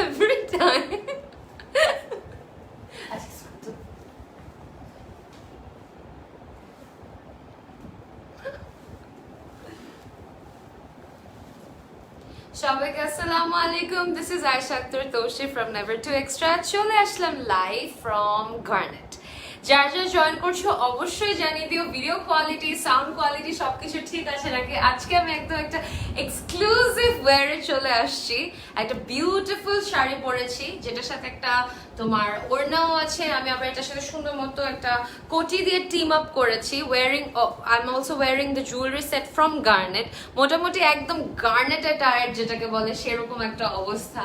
Every time. সবাইকে আসসালামু আলাইকুম, this is Ayesha Akter Toushi from never two extra. চলে আসলাম লাইভ ফ্রম গার্নেট। যারা যারা জয়েন করছো অবশ্যই জানিয়ে দিও ভিডিও কোয়ালিটি, সাউন্ড কোয়ালিটি সবকিছু ঠিক আছে নাকি। আজকে আমি একদম একটা এক্সক্লুসিভ ওয়্যারে চলে আসছি। একটা বিউটিফুল শাড়ি পরেছি, যেটার সাথে একটা তোমার ওড়নাও আছে। আমি আবার এটার সাথে সুন্দর মতো একটা কোটি দিয়ে টিম আপ করেছি। I am also wiring the jewellery set from garnet. মোটামুটি একদম গার্নেট অ্যাটায়ার যেটাকে বলে সেরকম একটা অবস্থা।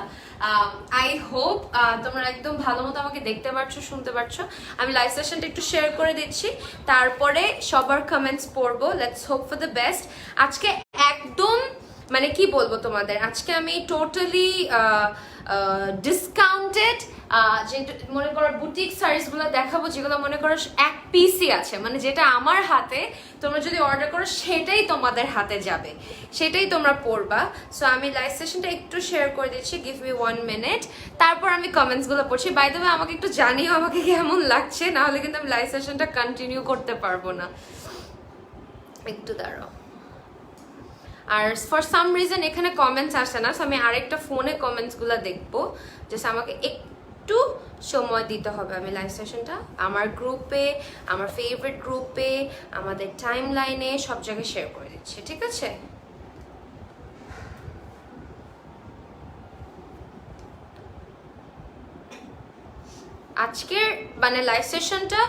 আই হোপ তোমরা একদম ভালো মতো আমাকে দেখতে পারছো, শুনতে পারছো। আমি লাইভ সেশনটা একটু শেয়ার করে দিচ্ছি, তারপরে সবার কমেন্টস পড়বো। Let's hope for the best. আজকে একদম মানে কি বলবো তোমাদের, আজকে আমি টোটালি ডিসকাউন্টেড যে মনে করো বুটিক শাড়িসগুলো দেখাবো, যেগুলো মনে করো এক পিসই আছে, মানে যেটা আমার হাতে তোমরা যদি অর্ডার করো সেটাই তোমাদের হাতে যাবে, সেটাই তোমরা পড়বা। সো আমি লাইভ সেশনটা একটু শেয়ার করে দিচ্ছি, গিভ মি 1 মিনিট, তারপর আমি কমেন্টসগুলো পড়ছি। বাই দ্য ওয়ে আমাকে একটু জানিও আমাকে কেমন লাগছে, নাহলে কিন্তু আমি লাইভ সেশনটা কন্টিনিউ করতে পারবো না। একটু দাঁড়াও। আর ফর সাম রিজন এখানে কমেন্টস আসে না, আমি আরেকটা ফোনে কমেন্টসগুলো দেখবো। জাস্ট আমাকে একটু সময় দিতে হবে। আমি লাইভ সেশনটা আমার গ্রুপে, আমার ফেভারিট গ্রুপে, আমাদের টাইম লাইনে সব জায়গায় শেয়ার করে দিচ্ছি, ঠিক আছে? আজকের মানে লাইভ সেশনটা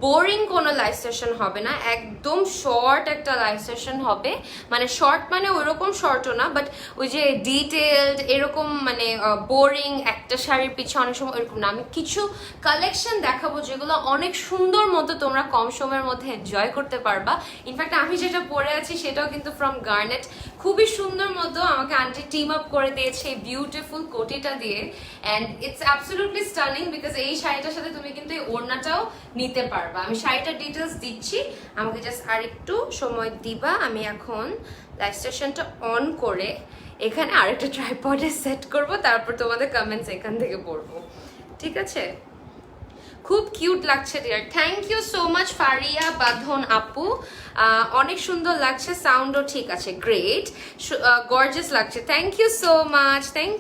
বোরিং কোনো লাইভ সেশন হবে না, একদম শর্ট একটা লাইভ সেশন হবে। মানে শর্ট মানে ওইরকম শর্টও না, বাট ওই যে ডিটেলড এরকম মানে বোরিং একটা শাড়ির পিছনে অনেক সময় এরকম না। আমি কিছু কালেকশন দেখাবো যেগুলো অনেক সুন্দর মতো তোমরা কম সময়ের মধ্যে এনজয় করতে পারবা। ইনফ্যাক্ট আমি যেটা পরে আছি সেটাও কিন্তু ফ্রম গার্নেট। খুবই সুন্দর মতো আমাকে আন্টি টিম আপ করে দিয়েছে এই বিউটিফুল কোটিটা দিয়ে, and it's absolutely stunning because এই শাড়িটার সাথে তুমি কিন্তু এই ওড়নাটাও নিতে পারবা। আমি শাড়িটার ডিটেলস দিচ্ছি, আমাকে জাস্ট আর একটু সময় দিবা। আমি এখন লাইভ সেশনটা অন করে এখানে আরেকটা ট্রাইপডে সেট করব, তারপর তোমাদের কমেন্টস এখান থেকে পড়বো, ঠিক আছে? খুব কিউট লাগছে dear, thank you so much Faria Badhon আপু। অনেক সুন্দর লাগছে, সাউন্ডও ঠিক আছে, গ্রেট, গর্জিয়াস লাগছে। Thank you so much, thank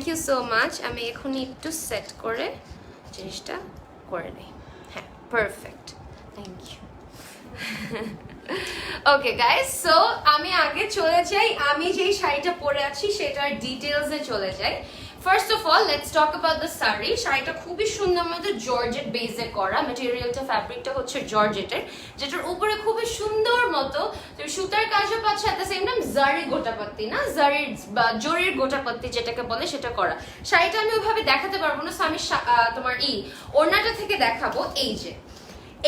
you so much. আমি এখনই একটু সেট করে জিনিসটা করে নিই। হ্যাঁ, perfect, thank you. Okay guys, so আমি আগে চলে যাই, আমি যেই শাড়িটা পরে আছি সেটার ডিটেলসে চলে যাই। First of all let's talk about the sari. শাড়িটা খুবই সুন্দর মতো জর্জেট বেসে করা, ম্যাটেরিয়ালটা ফ্যাব্রিকটা হচ্ছে জর্জেটের, যেটার উপরে খুবই সুন্দর মতো তুমি সুতার কাজও পাচ্ছ, এট দ্য সেম টাইম জারি গোটাপাত্তি না, জারির বা জরির গোটাপাত্তি যেটাকে বলে সেটা করা। শাড়িটা আমি ওইভাবে দেখাতে পারবো না, আমি তোমার ওড়নাটা থেকে দেখাবো। এই যে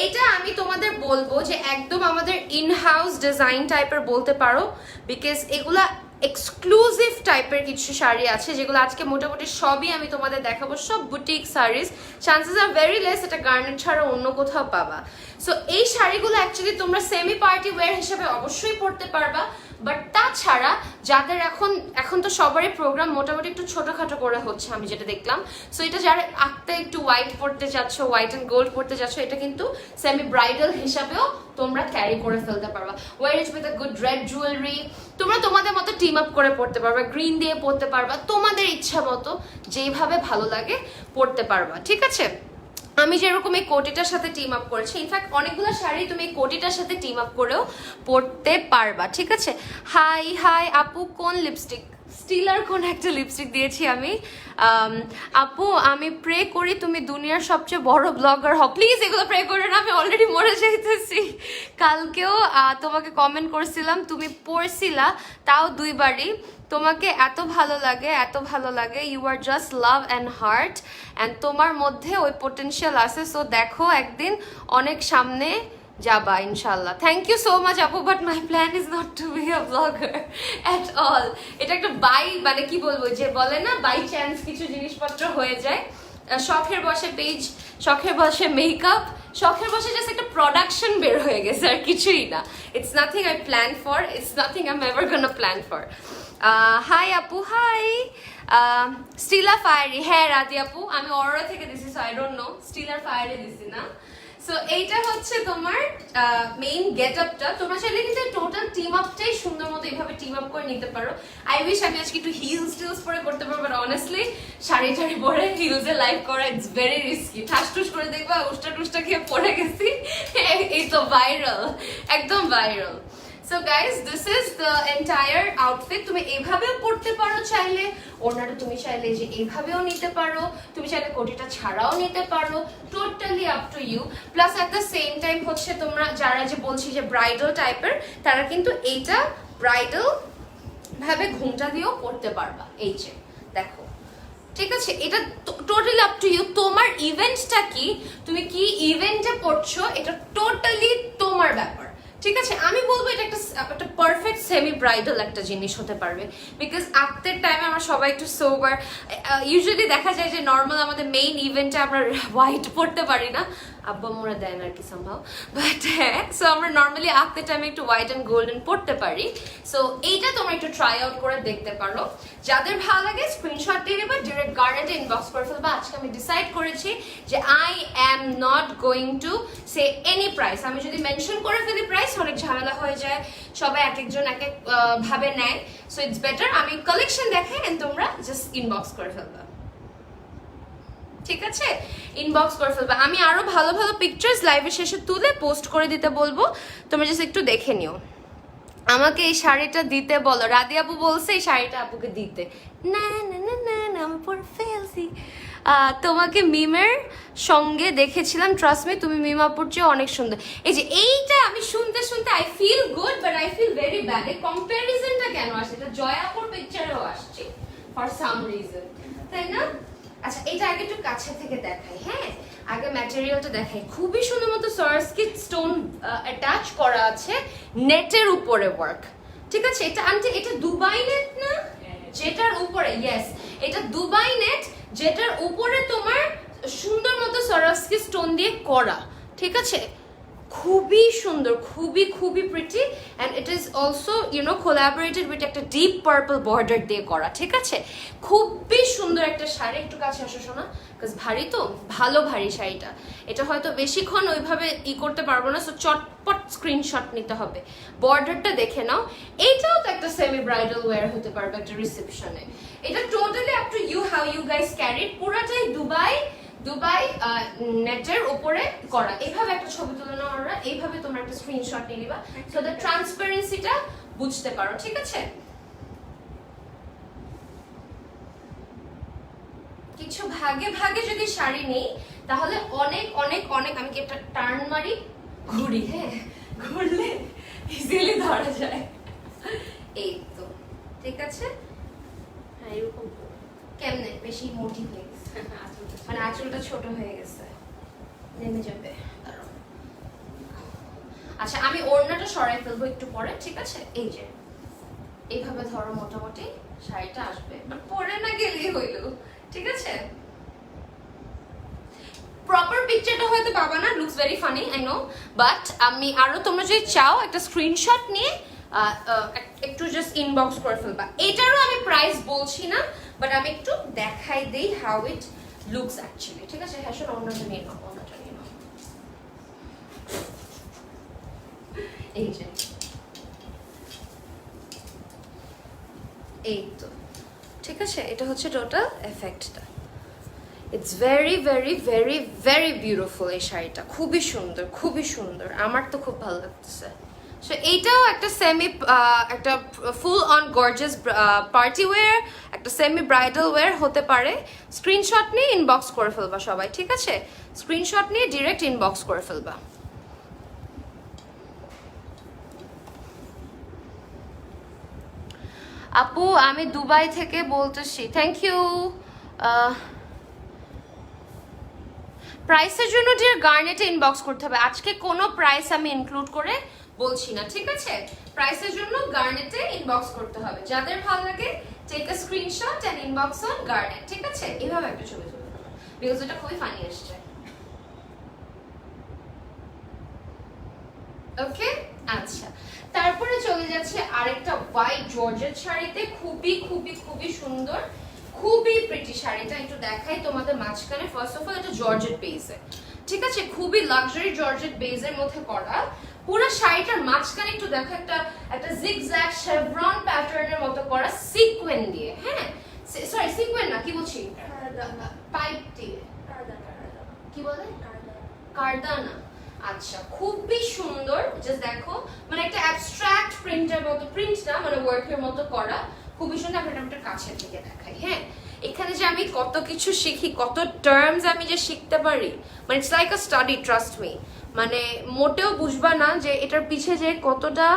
এটা আমি তোমাদের বলবো যে একদম আমাদের ইন হাউস ডিজাইন টাইপের বলতে পারো, বিকজ এগুলা এক্সক্লুসিভ টাইপের কিছু শাড়ি আছে যেগুলো আজকে মোটামুটি সবই আমি তোমাদের দেখাবো, সব boutique saris. Chances are very less এটা গার্নেট ছাড়া অন্য কোথাও পাবা। সো এই শাড়িগুলো অ্যাকচুয়ালি তোমরা সেমি পার্টি ওয়্যার হিসেবে অবশ্যই পরতে পারবা, বাট তাছাড়া যাদের এখন তো সবারই প্রোগ্রাম মোটামুটি একটু ছোটখাটো করে হচ্ছে আমি যেটা দেখলাম। সো এটা যারা আঁকতে একটু হোয়াইট পরতে চাচ্ছ, হোয়াইট অ্যান্ড গোল্ড পরতে চাচ্ছ, এটা কিন্তু সেমি ব্রাইডাল হিসাবেও তোমরা ক্যারি করে ফেলতে পারবা। Wear is with a good red jewellery, তোমরা তোমাদের মতো টিম আপ করে পড়তে পারবা, গ্রিন দিয়ে পড়তে পারবা, তোমাদের ইচ্ছা মতো যেইভাবে ভালো লাগে পড়তে পারবা, ঠিক আছে? আমি যেরকম এই কোটিটার সাথে টিম আপ করেছি, ইনফ্যাক্ট অনেকগুলো শাড়ি তুমি এই কোটিটার সাথে টিম আপ করেও পরতে পারবা, ঠিক আছে? হাই হাই আপু, কোন লিপস্টিক? স্টিলার কোন একটা লিপস্টিক দিয়েছি আমি। আপু আমি প্রে করি তুমি দুনিয়ার সবচেয়ে বড় ব্লগার হও। প্লিজ এগুলো প্রে করে না, আমি অলরেডি মরে যাইতেছি। কালকেও তোমাকে কমেন্ট করছিলাম, তুমি পড়ছিলা, তাও 2 বারই। তোমাকে এত ভালো লাগে, you are just love and heart, and তোমার মধ্যে ওই পোটেনশিয়াল আছে। সো দেখো একদিন অনেক সামনে যাবা ইনশাল্লাহ। থ্যাংক ইউ সো মাচ আপু, but my plan is not to be a blogger at all. এটা একটা মানে কি বলবো, যে বলে না বাই চান্স কিছু জিনিসপত্র হয়ে যায়, শখের বসে পেজ, শখের বসে মেকআপ, শখের বসে জাস্ট একটা প্রোডাকশন বের হয়ে গেছে, আর কিছুই না। It's nothing I plan for, it's nothing I am ever gonna plan for. Hi আপু, হাই স্টিলা ফায়ারি। হ্যাঁ রাধি আপু, আমি অরোরা থেকে দিছি, সো আই ডোন্ট নো, স্টিলার ফায়ারি দিছি না। সো এইটা হচ্ছে তোমার মেইন গেট আপটা। তোমরা চাইলে কিন্তু টোটাল টিম আপটাই সুন্দর মতো এইভাবে টিম আপ করে নিতে পারো। আই উইশ আমি আজকে একটু হিলস টিলস পরে করতে পারবো, বাট অনেস্টলি শাড়ি টাড়ি পরে হিলসে লাইভ করা ইটস ভেরি রিস্কি। ঠাস টুস করে দেখবা উষ্টা টুসটা খেয়ে পড়ে গেছি, এই তো ভাইরাল, একদম viral. So guys, this is the entire outfit. তুমি এইভাবেও পড়তে পারো চাইলে, ওড়নাটা তুমি চাইলে যে এইভাবেও নিতে পারো, তুমি চাইলে কোটিটা ছাড়াও নিতে পারো, totally up to you. Plus at the same time হচ্ছে তোমরা যারা যে বলছি যে ব্রাইডাল টাইপের, তারা কিন্তু এইটা ব্রাইডাল ভাবে ঘুমটা দিয়েও পড়তে পারবা। এই যে দেখো, ঠিক আছে, এটা টোটালি আপ টু ইউ। তোমার ইভেন্টটা কি, তুমি কি ইভেন্টে পড়ছো, এটা টোটালি তোমার ব্যাপার। ঠিক আছে, আমি বলবো এটা একটা পারফেক্ট সেমি ব্রাইডাল একটা জিনিস হতে পারবে, বিকজ আফটার টাইমে আমরা সবাই একটু সোবার। ইউজুয়ালি দেখা যায় যে নর্মাল আমাদের মেইন ইভেন্টে আমরা হোয়াইট পড়তে পারি না, আব্বা মোরা দেয় না আর কি সামহাও, বাট হ্যাঁ, সো আমরা নর্মালি আফটার টাইমে একটু হোয়াইট অ্যান্ড গোল্ডেন পড়তে পারি। সো এইটা তোমরা একটু ট্রাই আউট করে দেখতে পারো। যাদের ভালো লাগে স্ক্রিনশট দিয়ে নেবা, ডিরেক্ট গার্ডেন্টে ইনবক্স করে ফেলবা। আজকে আমি ডিসাইড করেছি যে I am not going to say any price. আমি যদি মেনশন করে ফেলি প্রাইস, অনেক ঝামেলা হয়ে যায়, সবাই এক একজন এক এক ভাবে নেয়। সো ইটস বেটার আমি কালেকশন দেখাই এন্ড তোমরা জাস্ট ইনবক্স করে ফেলবা। ঠিক আছে, ইনবক্স করে ফেলবা। আমি আরো ভালো ভালো পিকচার্স লাইভের শেষে তুলে পোস্ট করে দিতে বলবো, তোমরা জাস্ট একটু দেখে নিও। আমাকে এই শাড়িটা দিতে বলো, রাধি আপু বলছে এই শাড়িটা আপুকে দিতে। না না না না না, আমি পরে ফেলছি। তোমাকে মিমের সঙ্গে দেখেছিলাম, ট্রাস্ট মি তুমি মিম আপুর চেয়ে অনেক সুন্দর। এই যে এইটা আমি শুনতে শুনতে I feel good, but I feel very bad. এই কম্প্যারিজনটা কেন আসে? এটা জয়া আপুর পিকচারেও আসছে ফর সাম রিজন, তাই না? আচ্ছা, এটা আগে একটু কাছে থেকে দেখাই। হ্যাঁ, আগে ম্যাটেরিয়ালটা দেখাই। খুবই সুন্দর মতো সারস্কি স্টোন অ্যাটাচ করা আছে, নেটের উপরে ওয়ার্ক। ঠিক আছে, এটা আন্টি এটা দুবাই নেট না, যেটার উপরে, ইয়েস, এটা দুবাই নেট যেটার উপরে তোমার সুন্দর মতো সারস্কি স্টোন দিয়ে করা। ঠিক আছে, খুবই সুন্দর, খুবই খুবই pretty, and it is also you know collaborated with একটা ডিপ পার্পল বর্ডার দিয়ে করা। ঠিক আছে, খুবই সুন্দর একটা শাড়ি। একটু কাছে আসো শোনা, বিকজ ভারী তো, ভালো ভারী শাড়িটা। এটা হয়তো বেশিক্ষণ ওইভাবে করতে পারবো না, সো চটপট স্ক্রিনশট নিতে হবে। বর্ডারটা দেখে নাও। এইটাও তো একটা সেমি ব্রাইডাল ওয়্যার হতে পারবে একটা রিসেপশনে। এটা totally up to you how you guys carry. পুরাটাই দুবাই নেটের উপরে করা। এইভাবে একটা ছবি তুলে নাও, ওরা এইভাবে তোমরা একটা স্ক্রিনশট নিয়ে নিবা, সো দ্য ট্রান্সপারেন্সিটা বুঝতে পারো। ঠিক আছে, কিছু ভাগে ভাগে যদি শাড়ি নেই তাহলে অনেক অনেক অনেক, আমি কি একটা টার্ন মারি, ঘুরি, হ্যাঁ ঘুরলে ইজিলি ধরা যায়। এই তো ঠিক আছে। হ্যাঁ, এরকম কেমনে বেশি মোটি হয়ে গেছে, মানে আঁচলটা ছোট হয়ে গেছে, নেমে যাবে। আচ্ছা, আমি ওড়নাটা সরাই ফেলবো একটু পরে। ঠিক আছে, এই যে এইভাবে ধরো, মোটামুটি শাড়িটা আসবে, বাট পরে না গেলেই হইলো। ঠিক আছে, প্রপার পিকচারটা হয়তো পাবা না, looks very funny I know, but আমি আরো, তোমরা যদি চাও একটা স্ক্রিনশট নিয়ে একটু জাস্ট ইনবক্স করে ফেলবা। এটারও আমি প্রাইস বলছি না, বাট আমি একটু দেখাই দেই হাউ ইট লুকস অ্যাকচুয়ালি। ঠিক আছে, হ্যাঁ শোনো, অন্যটা নিয়ে নাও, অন্যটা নিয়ে নাও। এই যে এই তো, ঠিক আছে, এটা হচ্ছে টোটাল এফেক্টটা। It's very very very very beautiful. এই শাড়িটা খুবই সুন্দর, খুবই সুন্দর, আমার তো খুব ভালো লাগতেছে। সো এইটাও একটা সেমি, একটা full on gorgeous party wear, একটা সেমি ব্রাইডাল ওয়্যার হতে পারে। স্ক্রিনশট নিয়ে ইনবক্স করে ফেলবা সবাই। ঠিক আছে, স্ক্রিনশট নিয়ে ডিরেক্ট ইনবক্স করে ফেলবা। আপু আমি দুবাই থেকে বলতেছি, থ্যাংক ইউ। প্রাইসের জন্য ডিয়ার গার্নেটে ইনবক্স করতে হবে। আজকে কোনো প্রাইস আমি ইনক্লুড করে বলছি না। ঠিক আছে, প্রাইসের জন্য গার্নেটে ইনবক্স করতে হবে। যাদের ভালো লাগে take a screenshot and inbox on Garnet. ঠিক আছে, এভাবে একটা ছবি তুলে বিকজ এটা খুবই ফানি আসছে। ওকে, আচ্ছা, তারপরে চলে যাচ্ছে আরেকটা হোয়াইট জর্জেট শাড়িতে, খুবই খুবই খুবই সুন্দর, খুবই প্রিটি শাড়িটা একটু দেখাই তোমাদের মাঝখানে। ফার্স্ট অফ অল এটা জর্জেট বেসে, ঠিক আছে, খুবই লাক্সারি জর্জেট বেসের মধ্যে করা। পুরো শাড়িটার মাঝখানে একটু দেখো একটা জিগজ্যাগ শেভরন প্যাটার্নের মতো করা সিকোয়েন দিয়ে, হ্যাঁ সরি সিকোয়েন না, কি বলছি, পাইপ দিয়ে, কি বলে, কারদানা। আচ্ছা, খুবই সুন্দর, জাস্ট দেখো, মানে একটা অ্যাবস্ট্রাক্ট প্রিন্টের মতো, প্রিন্ট না মানে ওয়ার্কের মতো করা, খুবই সুন্দর। আমি একটা কাছের থেকে দেখাই। হ্যাঁ, এখানে যে আমি কত কিছু শিখি, কত টার্মস আমি যে শিখতে পারি, মানে it's like a study, trust me. মানে মোটেও বুঝবা না যে এটার পিছে যে কতটা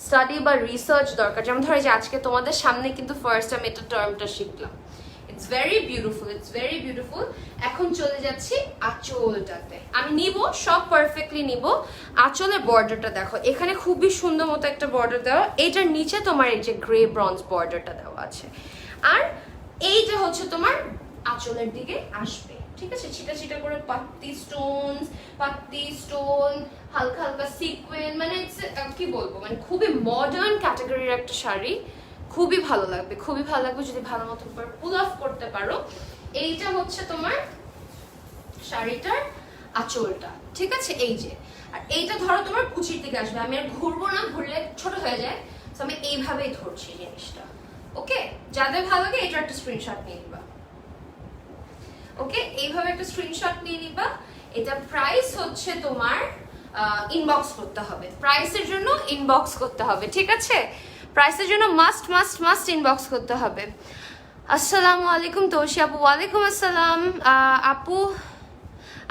স্টাডি বা রিসার্চ দরকার। যেমন ধরো যে আজকে তোমাদের সামনে কিন্তু ফার্স্ট আমি এটা টার্মটা শিখলাম। It's very beautiful, it's very beautiful. এখন চলে যাচ্ছি আঁচলটাতে, আমি নিব সব পারফেক্টলি নিব। আঁচলের বর্ডারটা দেখো, এখানে খুবই সুন্দর মতো একটা বর্ডার দেওয়া, এইটার নিচে তোমার এই যে গ্রে ব্রঞ্জ বর্ডারটা দেওয়া আছে, আর এইটা হচ্ছে তোমার আঁচলের দিকে আসবে, ঠিক আছে, ছিটা ছিটা করে পাত্তি স্টোন, হালকা হালকা সিকোয়েন, মানে কি বলবো, মানে খুবই মডার্ন ক্যাটাগরির একটা শাড়ি, খুবই ভালো লাগবে, খুবই ভালো লাগবে যদি ভালো মতো পুল অফ করতে পারো। এইটা হচ্ছে তোমার শাড়িটার আঁচলটা, ঠিক আছে, এই যে, আর এইটা ধরো তোমার কুচির দিকে আসবে, আমি আর ঘুরবো না, ঘুরলে ছোট হয়ে যায়, তো আমি এইভাবেই ধরছি জিনিসটা। ওকে, যাদের ভালো লাগে এটা একটা স্ক্রিনশট নিয়ে নিবা। ওকে, এইভাবে একটা স্ক্রিনশট নিয়ে নিবা। এটা প্রাইস হচ্ছে তোমার ইনবক্স করতে হবে, প্রাইসের জন্য ইনবক্স করতে হবে, ঠিক আছে, প্রাইসের জন্য মাস্ট মাস্ট মাস্ট ইনবক্স করতে হবে। আসসালামু আলাইকুম তৌশি আপু। ওয়ালাইকুম আসসালাম আপু,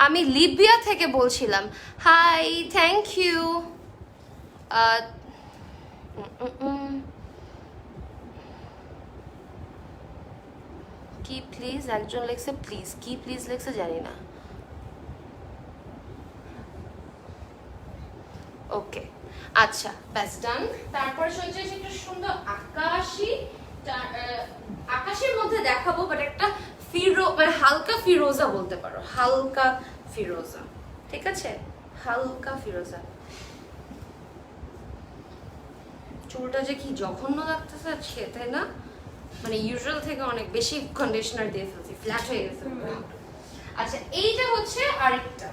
আমি লিবিয়া থেকে বলছিলাম। Hi, thank you. কি প্লিজ, একজন লেখছে প্লিজ, কি প্লিজ লেখছে জানি না। ওকে, আচ্ছা, ব্যাস ডান। তারপর চলছে একটু সুন্দর আকাশের মধ্যে দেখাবো, বাট একটা মানে হালকা ফিরোজা বলতে পারো, হালকা ফিরোজা, ঠিক আছে, হালকা ফিরোজা। চুলটা যে কি জঘন্য লাগতেছে, তাই না, মানে ইউজুয়াল থেকে অনেক বেশি কন্ডিশনার দিয়ে ফেলছি, ফ্ল্যাট হয়ে গেছে। আচ্ছা, এইটা হচ্ছে আরেকটা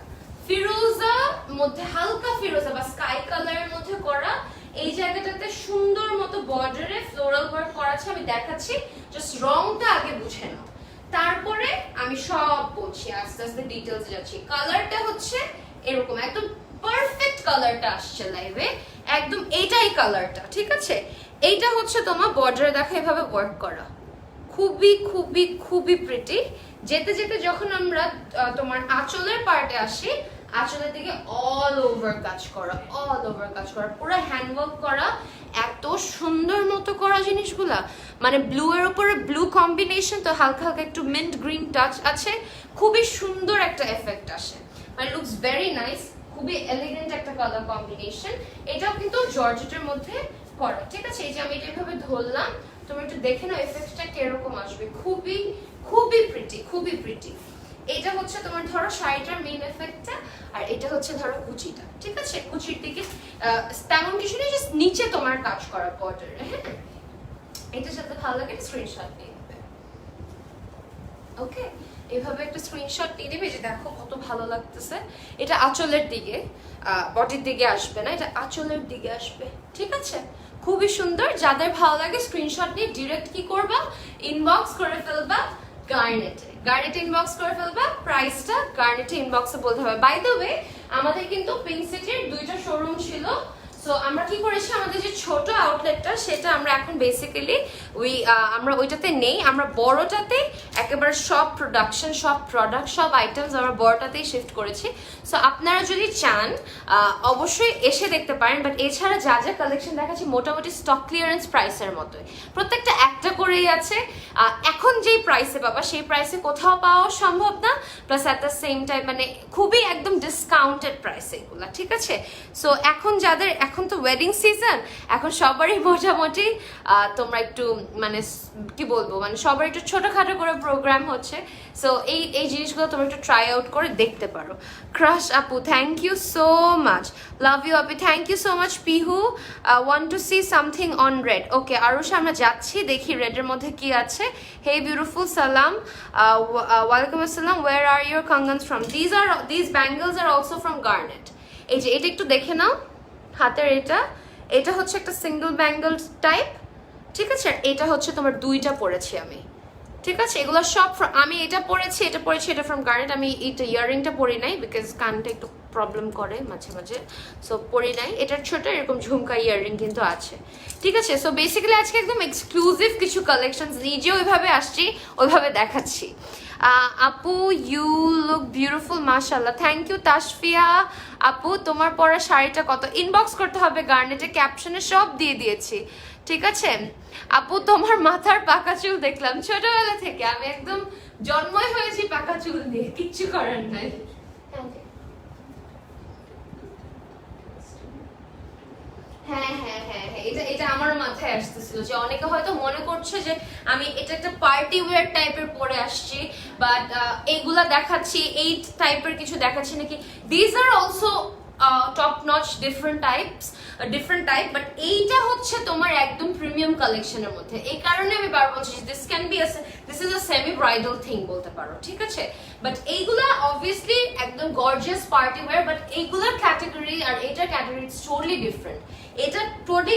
ফিরোজা মধ্যে, হালকা ফিরোজা বা স্কাই কালারের মধ্যে করা। এই জায়গাটাতে সুন্দর মতো বর্ডারে ফ্লোরাল ওয়ার্ক করা আছে, আমি দেখাচ্ছি, জাস্ট রংটা আগে বুঝে নাও, তারপরে আমি সব বলছি, আস্তে আস্তে ডিটেলস যাচ্ছি। কালারটা হচ্ছে এরকম, একদম পারফেক্ট কালারটা আসছে লাইভে, একদম এইটাই কালারটা, ঠিক আছে। এইটা হচ্ছে তোমার বর্ডারে দেখো এভাবে ওয়ার্ক করা, খুবই খুবই খুবই প্রিটি। যেতে যেতে যখন আমরা তোমার আঁচলের পার্টে আসি, আঁচলের দিকে অল ওভার কাজ করা, অল ওভার কাজ করা, পুরো হ্যান্ডওয়ার্ক করা, এত সুন্দর মতো করা জিনিসগুলা, মানে ব্লু এর উপরে ব্লু কম্বিনেশন, তো হালকা হালকা একটু মিন্ট গ্রিন টাচ আছে, খুবই সুন্দর একটা এফেক্ট আসে, মানে লুকস ভেরি নাইস, খুবই এলিগেন্ট একটা কালার কম্বিনেশন। এটাও কিন্তু জর্জেটের মধ্যে করা, ঠিক আছে। এই যে আমি এটা এভাবে ধরলাম, তুমি একটু দেখে নাও এফেক্টটা কিরকম আসবে, খুবই খুবই প্রিটি, খুবই প্রিটি। এটা হচ্ছে তোমার ধরো শাড়িটার মেইন এফেক্টটা, আর এটা হচ্ছে ধরো কুচিটা, ঠিক আছে, কুচির দিকে তেমন কিছু নেই, জাস্ট নিচে তোমার কাজ করা বর্ডারে। হ্যাঁ, এটার সাথে ভালো লাগে স্ক্রিনশট নিয়ে নেবে। ওকে, এভাবে একটা স্ক্রিনশট নিয়ে নেবে, যে দেখো কত ভালো লাগতেছে। এটা আঁচলের দিকে, বডির দিকে আসবে না, এটা আঁচলের দিকে আসবে, ঠিক আছে, খুবই সুন্দর। যাদের ভালো লাগে স্ক্রিনশট নিয়ে ডিরেক্ট কি করবা, ইনবক্স করে ফেলবা গার্নেটে ইনবক্স করে ফেলবা। প্রাইসটা গার্নেটে ইনবক্সে বলতে হবে। বাই দ্য ওয়ে, আমাদের কিন্তু পিঙ্ক সিটির 2টা শোরুম ছিল, সো আমরা কি করেছি, আমাদের যে ছোট আউটলেটটা সেটা আমরা এখন বেসিক্যালি আমরা ওইটাতে নেই, আমরা বড়টাতে একেবারে সব প্রোডাকশন, সব প্রোডাক্ট, সব আইটেমস আমরা বড়টাতেই শিফট করেছি। সো আপনারা যদি চান অবশ্যই এসে দেখতে পারেন, বাট এছাড়া যা যা কালেকশন দেখাচ্ছি মোটামুটি স্টক ক্লিয়ারেন্স প্রাইসের মতোই, প্রত্যেকটা একটা করেই আছে। এখন যেই প্রাইসে পাবা সেই প্রাইসে কোথাও পাওয়া সম্ভব না, plus at the same time মানে খুবই একদম ডিসকাউন্টেড প্রাইস এগুলা, ঠিক আছে। সো এখন যাদের এখন তো ওয়েডিং সিজন, এখন সবারই মোটামুটি তোমরা একটু মানে কি বলবো, মানে সবার একটু ছোটখাটো করে প্রোগ্রাম হচ্ছে। সো এই জিনিসগুলো তোমরা একটু ট্রাই আউট করে দেখতে পারো। ক্রাশ আপু, thank you so much, love you আপু, thank you so much. Pihu, want to see something on red. Okay Arusha, আমরা যাচ্ছি, দেখি রেডের মধ্যে কি আছে। হে বিউটিফুল, সালাম, ওয়ালাইকুম আসসালাম। Where are your kangans from? This bangles are also from Garnet. এই যে এটা একটু দেখে নাও, হাতের এটা হচ্ছে একটা সিঙ্গেল ব্যাঙ্গল টাইপ, ঠিক আছে? এটা হচ্ছে তোমার দুইটা পরেছি আমি, ঠিক আছে? এগুলো সব আমি এটা পরেছি, এটা ফ্রম গার্নেট। আমি এটা ইয়াররিংটা পরি নাই বিকজ কানটা একটু প্রবলেম করে মাঝে মাঝে, সো পরি নাই। এটার ছোট এরকম ঝুমকা ইয়াররিং কিন্তু আছে, ঠিক আছে? সো বেসিক্যালি আজকে একদম এক্সক্লুসিভ কিছু কালেকশন, নিজে ওইভাবে আসছি ওইভাবে দেখাচ্ছি। আপু ইউ লুক বিউটিফুল, মাশাআল্লাহ, থ্যাংক ইউ। তাশফিয়া আপু, তোমার পরা শাড়িটা কত? ইনবক্স করতে হবে, গার্নেটে ক্যাপশনে সব দিয়ে দিয়েছি, ঠিক আছে? আপু তোমার মাথার পাকা চুল দেখলাম ছোটবেলা থেকে, আমি একদম জন্মই হয়েছি পাকা চুল দিয়ে, কিচ্ছু করার নাই। হ্যাঁ হ্যাঁ হ্যাঁ হ্যাঁ, এটা আমার মাথায় আসতেছিল যে অনেকে হয়তো মনে করছে যে আমি এটা একটা পার্টি ওয়্যার টাইপের পরে আসছি, বাট এইগুলা দেখাচ্ছি এই টাইপের কিছু দেখাচ্ছি নাকি। This are also top notch different type, but এইটা হচ্ছে তোমার একদম প্রিমিয়াম কালেকশনের মধ্যে। এই কারণে আমি বার বলছি this is a semi bridal thing বলতে পারো, ঠিক আছে? বাট এইগুলা অবভিয়াসলি একদম গর্জিয়াস পার্টি ওয়্যার, বাট এইগুলার ক্যাটাগরি আর এটার ক্যাটাগরি ইটস টোটালি ডিফারেন্ট। এটা টোটালি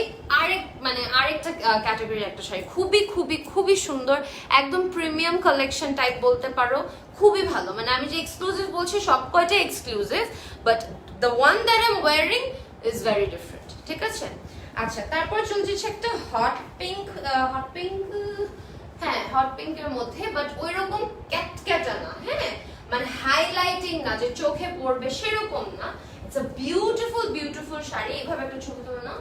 আরেকটা ক্যাটাগরির একটা শাড়ি, খুবই খুবই খুবই সুন্দর, একদম প্রিমিয়াম কালেকশন টাইপ বলতে পারো, খুবই ভালো। মানে আমি যে এক্সক্লুসিভ বলছি সব কয়টা exclusive, but the one that I'm wearing is very different, ঠিক আছে? আচ্ছা, তারপর চলছে একটা হট পিঙ্ক, হ্যাঁ হট পিঙ্কের মধ্যে, বাট ওইরকম ক্যাটক্যাটা না, হ্যাঁ মানে হাইলাইটিং না যে চোখে পড়বে সেরকম না। It's a beautiful sari. এইভাবে একটা ছবি তুলো না,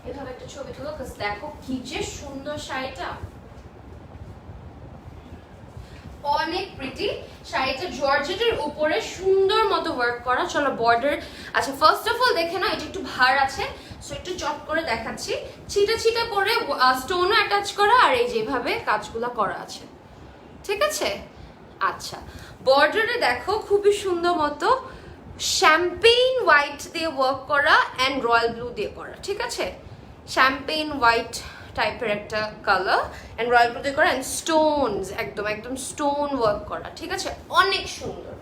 এভাবে একটা ছবি তুলো, কারণ দেখো কি যে সুন্দর শাড়িটা, অনেক প্রিটি শাড়িটা। জর্জেটের উপরে সুন্দর মতো ওয়ার্ক করা। চলো বর্ডার, আচ্ছা ফার্স্ট অফ অল দেখে নাও, এটা একটু ভার আছে, সো একটু চট করে দেখাচ্ছি। ছিটা করে স্টোনও অ্যাটাচ করা, আর এই যেভাবে কাজগুলো করা আছে, ঠিক আছে? আচ্ছা, বর্ডারে দেখো খুবই সুন্দর মতো শ্যাম্পেইন হোয়াইট দিয়ে ওয়ার্ক করা অ্যান্ড রয়্যাল ব্লু দিয়ে করা, ঠিক আছে? শ্যাম্পেইন হোয়াইট টাইপের একটা কালার এন্ড রয়্যাল ব্লু দিয়ে করা, এন্ড স্টোনস, একদম স্টোন ওয়ার্ক করা, ঠিক আছে? অনেক সুন্দর,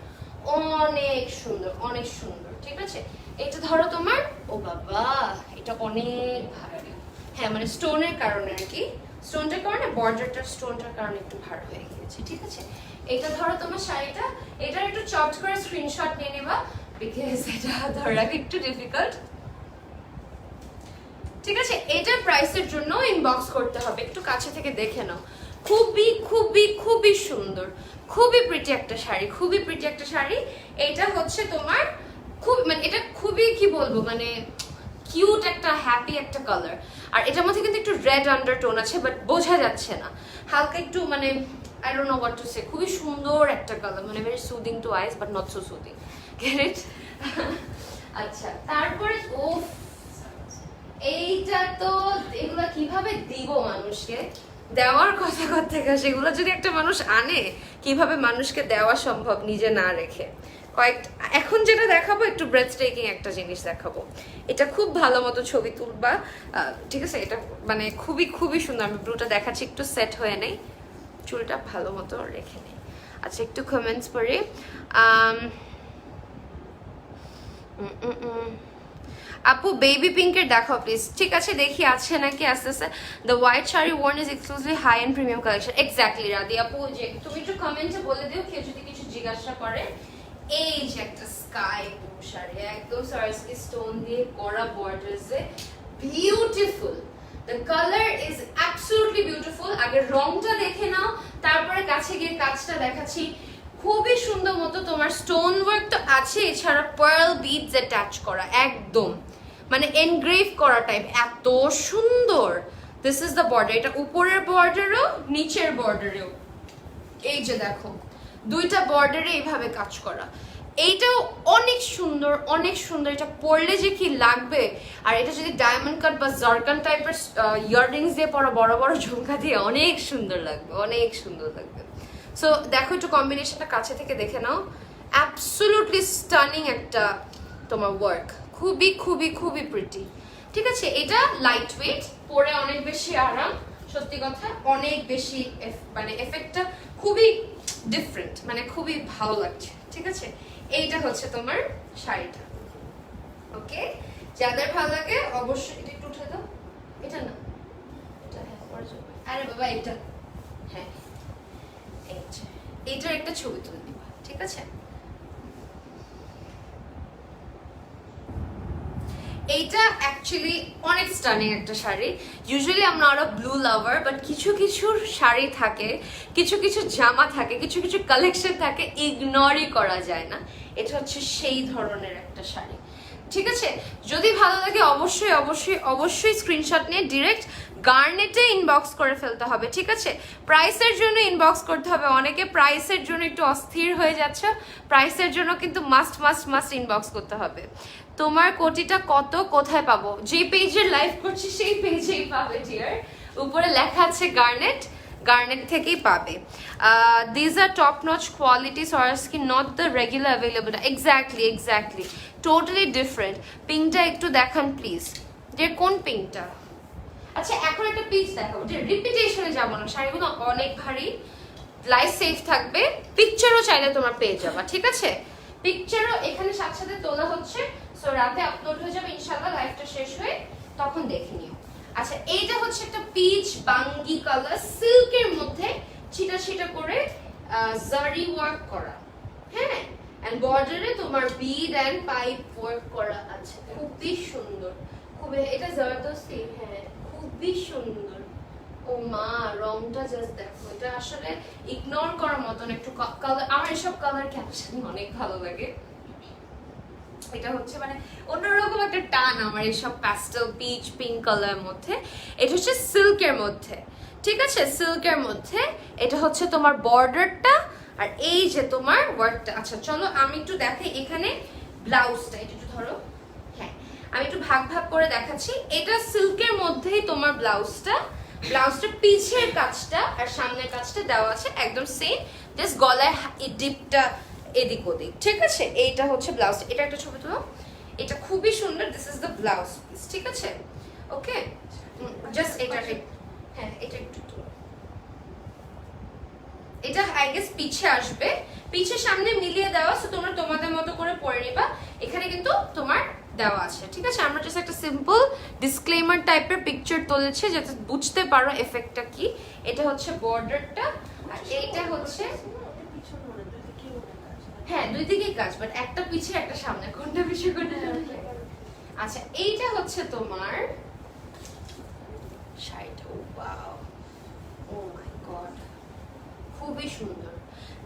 ঠিক আছে? এটা ধরো তোমার, ও বাবা এটা অনেক ভারী, হ্যাঁ মানে স্টোনের কারণে আর কি, স্টোনটার কারণে বর্ডারটা স্টোনটার কারণে একটু ভার হয়ে গিয়েছে, ঠিক আছে? এটা ধরো তোমার শাড়িটা, এটার একটু চট করে স্ক্রিনশট নিয়ে নেবা বিকজ এটা ধরা একটু ডিফিকাল্ট, ঠিক আছে? এটার প্রাইসের জন্য ইনবক্স করতে হবে, একটু কাছে থেকে দেখে নাও। খুবই সুন্দর, খুবই প্রিটি একটা শাড়ি। এটা হচ্ছে তোমার এটা খুবই কি বলবো, মানে কিউট একটা হ্যাপি একটা কালার, আর এটার মধ্যে কিন্তু একটু রেড আন্ডারটোন আছে, বাট বোঝা যাচ্ছে না, হালকা একটু মানে I don't know what to say. খুবই সুন্দর একটা কালার, মানে very soothing to eyes but not so soothing, get it? আচ্ছা, তারপরে এইটা তো, এগুলা কিভাবে দিব মানুষকে? দেওয়ার কথা থেকে সেগুলো যদি একটা মানুষ আনে, কিভাবে মানুষকে দেওয়া সম্ভব নিজে না রেখে? এখন যেটা দেখাবো একটু ব্রেথ টেকিং একটা জিনিস দেখাবো, এটা খুব ভালো মতো ছবি তুলবা, ঠিক আছে? এটা মানে খুবই সুন্দর। আমি ব্লুটা দেখাচ্ছি, একটু সেট হয়ে নেই, চুলটা ভালো মতো রেখে নেই। আচ্ছা, একটু কমেন্টস পড়ি। আপু বেবি পিঙ্কের দেখাও প্লিজ, ঠিক আছে? দেখি আছে নাকি আস্তে আস্তে। The white sari worn is exclusively high end premium collection. Exactly Radhi আপু, যে তুমি একটু কমেন্টে বলে দিও কেউ যদি কিছু জিজ্ঞাসা করে। এই যে একটা স্কাই ব্লু শাড়ি, একদম সার্সলি স্টোন দিয়ে করা বর্ডারসে, beautiful. The colour is absolutely beautiful. আগে রংটা দেখে নাও, তারপরে কাছে গিয়ে কাজটা দেখাচ্ছি। খুবই সুন্দর মতো তোমার স্টোন ওয়ার্ক তো আছে, এছাড়া পার্ল বিডস অ্যাটাচ করা, একদম মানে এনগ্রেভ করা টাইপ, এত সুন্দর। দিস ইজ দ্য বর্ডার, এটা উপরের বর্ডারও নিচের বর্ডারেও, এই যে দেখো দুইটা বর্ডারে এইভাবে কাজ করা, এইটাও অনেক সুন্দর, অনেক সুন্দর। এটা পরলে যে কি লাগবে, আর এটা যদি ডায়মন্ড কাট বা জারকান টাইপের ইয়াররিংস দিয়ে পরা, বড় বড় ঝুমকা দিয়ে, অনেক সুন্দর লাগবে, অনেক সুন্দর লাগবে। সো দেখো একটু কম্বিনেশনটা কাছে থেকে দেখে নাও। অ্যাবসলিউটলি স্টানিং একটা তোমার ওয়ার্ক, খুবই খুবই খুবই প্রিটি। ঠিক আছে, এটা লাইট ওয়েট, পরে অনেক বেশি আরাম, সত্যি কথা অনেক বেশি মানে এফেক্টটা খুবই ডিফারেন্ট, মানে খুবই ভালো লাগছে। ঠিক আছে, এইটা হচ্ছে তোমার শাড়িটা। ওকে, যাদের ভালো লাগে অবশ্যই এটা একটু উঠে দাও। এটা না, এটা আরে বাবা এটা, হ্যাঁ এইটার একটা ছবি তুলে দিবা। ঠিক আছে, এইটা অ্যাকচুয়ালি অনেক স্টানিং একটা শাড়ি। ইউজুয়ালি আমরা আরো ব্লু লাভার, বাট কিছু কিছু শাড়ি থাকে, কিছু কিছু জামা থাকে, কিছু কিছু কালেকশন থাকে, ইগনোরই করা যায় না। এটা হচ্ছে সেই ধরনের একটা শাড়ি। ঠিক আছে, যদি ভালো লাগে অবশ্যই অবশ্যই অবশ্যই স্ক্রিনশট নিয়ে ডিরেক্ট গার্নেটে ইনবক্স করে ফেলতে হবে। ঠিক আছে, প্রাইসের জন্য ইনবক্স করতে হবে। অনেকে প্রাইসের জন্য একটু অস্থির হয়ে যাচ্ছে, প্রাইসের জন্য কিন্তু মাস্ট মাস্ট মাস্ট ইনবক্স করতে হবে। তোমার কোটিটা কত, কোথায় পাবো? যে পেজের লাইভ করছি সেই পেজেই পাবে ডিয়ার, উপরে লেখা আছে গার্নেট, গার্নেট থেকেই পাবে। This are top notch quality সরাসরি, not the regular available. Exactly exactly, totally different. পিঙ্কটা একটু দেখান প্লিজ, যে কোন পিঙ্কটা? আচ্ছা এখন একটা পিস দেখাবো, যে রিপিটেশনে যাবো না, শাড়িগুলো অনেক ভারী, লাইফ সেফ থাকবে। পিকচারও চাইলে তোমরা পেয়ে যাবা। ঠিক আছে, পিকচারও এখানে সাথে সাথে তোলা হচ্ছে, সো রাতে আপলোড হয়ে যাবে ইনশাআল্লাহ, লাইভটা শেষ হয়ে তখন দেখে নিও। আচ্ছা, এইটা হচ্ছে একটা পিচ বাঙ্গি কালার, সিল্কের মধ্যে ছিটা ছিটা করে জারি ওয়ার্ক করা, হ্যাঁ, এন্ড বর্ডারে তোমার বিড এন্ড পাইপ ওয়ার্ক করা আছে, খুবই সুন্দর, খুবই, এটা জবরদস্তি, হ্যাঁ খুবই সুন্দর। ও মা, রংটা জাস্ট দেখো, এটা আসলে ইগনোর করার মতন একটু কালার। আমার এসব কালার ক্যাপশন অনেক ভালো লাগে। এটা হচ্ছে মানে অন্যরকম একটা টান আমার এইসব প্যাস্টেল পিচ পিঙ্ক কালারের মধ্যে। এটা হচ্ছে সিল্কের মধ্যে। ঠিক আছে, সিল্কের মধ্যে এটা হচ্ছে তোমার বর্ডারটা, আর এই যে তোমার ওয়ার্কটা। আচ্ছা চলো আমি একটু দেখাই এখানে ব্লাউজটা, এটা একটু ধরো, হ্যাঁ আমি একটু ভাগ ভাগ করে দেখাচ্ছি। এটা সিল্কের মধ্যেই তোমার ব্লাউজটা, ব্লাউজটা পিছের কাজটা আর সামনের কাজটা দেওয়া আছে একদম সেম, জাস্ট গলায় ডিপটা এদিক ওদিক। ঠিক আছে, এইটা হচ্ছে ব্লাউজ। এটা একটা ছবি তুলো, এটা খুবই সুন্দর। This is the blouse piece. ঠিক আছে, ওকে, জাস্ট এটা, হ্যাঁ এটা একটু তুলো। এটা আই গেস পিছে আসবে, পিছে সামনে মিলিয়ে দেওয়া, সো তোমরা তোমাদের মতো করে পরে নিবা। এখানে কিন্তু তোমার দেওয়া আছে। ঠিক আছে, আমরা জাস্ট একটা সিম্পল ডিসক্লেমার টাইপের পিকচার তুলেছি যাতে বুঝতে পারো এফেক্টটা কি। এটা হচ্ছে বর্ডারটা, আর এইটা হচ্ছে, হ্যাঁ দুই দিকেই কাজ, বাট একটা পিছে একটা সামনে, কোনটা পিছে কোনটা সামনে। আচ্ছা এইটা হচ্ছে তোমার শাড়িটা, ওয়াও, ও মাই গড, খুবই সুন্দর।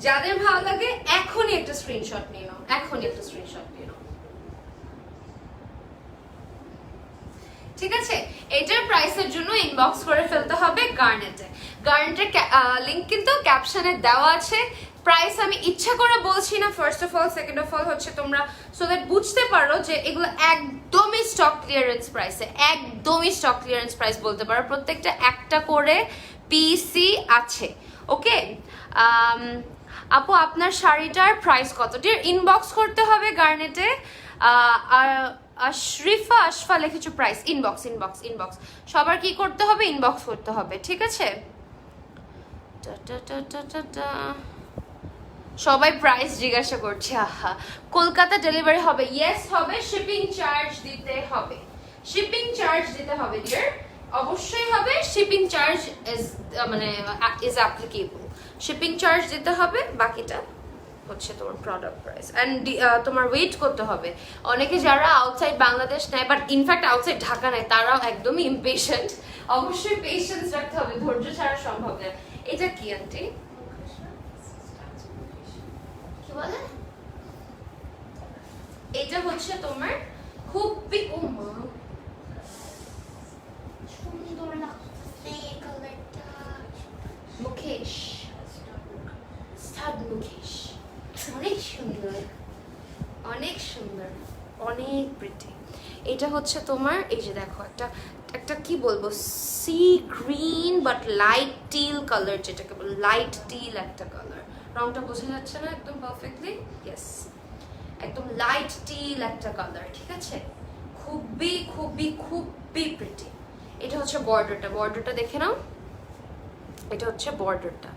যাদের ভালো লাগে এখনই একটা স্ক্রিনশট নিয়ে নাও, এখনই একটা স্ক্রিনশট নিয়ে নাও। ঠিক আছে, এটার প্রাইসের জন্য ইনবক্স করে ফেলতে হবে গার্নেটে। গার্নেটের লিংক কিন্তু ক্যাপশনে দেওয়া আছে। প্রাইস আমি ইচ্ছা করে বলছি না, first of all, second of all হচ্ছে তোমরা সো দ্যাট বুঝতে পারো যে এগুলো একদমই স্টক ক্লিয়ারেন্স প্রাইসে, একদমই স্টক ক্লিয়ারেন্স প্রাইস বলতে পারো। প্রত্যেকটা একটা করে পিসি আছে। ওকে, আপু আপনার শাড়িটার প্রাইস কত? ডিয়ার ইনবক্স করতে হবে গার্নেটে। আশরিফা আশফা লিখেছো প্রাইস, ইনবক্স ইনবক্স ইনবক্স, সবার কি করতে হবে? ইনবক্স করতে হবে। ঠিক আছে, সবাই প্রাইস জিজ্ঞাসা করছে। আহা, কলকাতা ডেলিভারি হবে? ইয়েস হবে, শিপিং চার্জ দিতে হবে, শিপিং চার্জ দিতে হবে ডিয়ার, অবশ্যই হবে। শিপিং চার্জ ইজ মানে ইজ অ্যাপ্লিকেবল, শিপিং চার্জ দিতে হবে, বাকিটা হচ্ছে তোমার প্রোডাক্ট প্রাইস। অ্যান্ড তোমার ওয়েট করতে হবে। অনেকে যারা আউটসাইড বাংলাদেশ নেয়, বাট ইনফ্যাক্ট আউটসাইড ঢাকা নেয়, তারাও একদমই ইমপেশেন্ট। অবশ্যই পেশেন্স রাখতে হবে, ধৈর্য ছাড়া সম্ভব না। এটা কি আন্টি, কি বলে? এটা হচ্ছে তোমার খুবই, ও মা সুন্দর লাগছে কালারটা, মুকেশ, স্টাড মুকেশ, অনেক সুন্দর। এটা হচ্ছে তোমার এই যে দেখো একটা একটা কি বলবো sea green but light till colour, যেটাকে বল লাইট টিল একটা কালার। রংটা বোঝা যাচ্ছে না একদম পারফেক্টলি? ইয়েস, একদম লাইট টিল একটা কালার, ঠিক আছে? খুবই খুবই খুবই প্রিটি। এটা হচ্ছে বর্ডারটা, বর্ডারটা দেখে নাও, এটা হচ্ছে বর্ডারটা,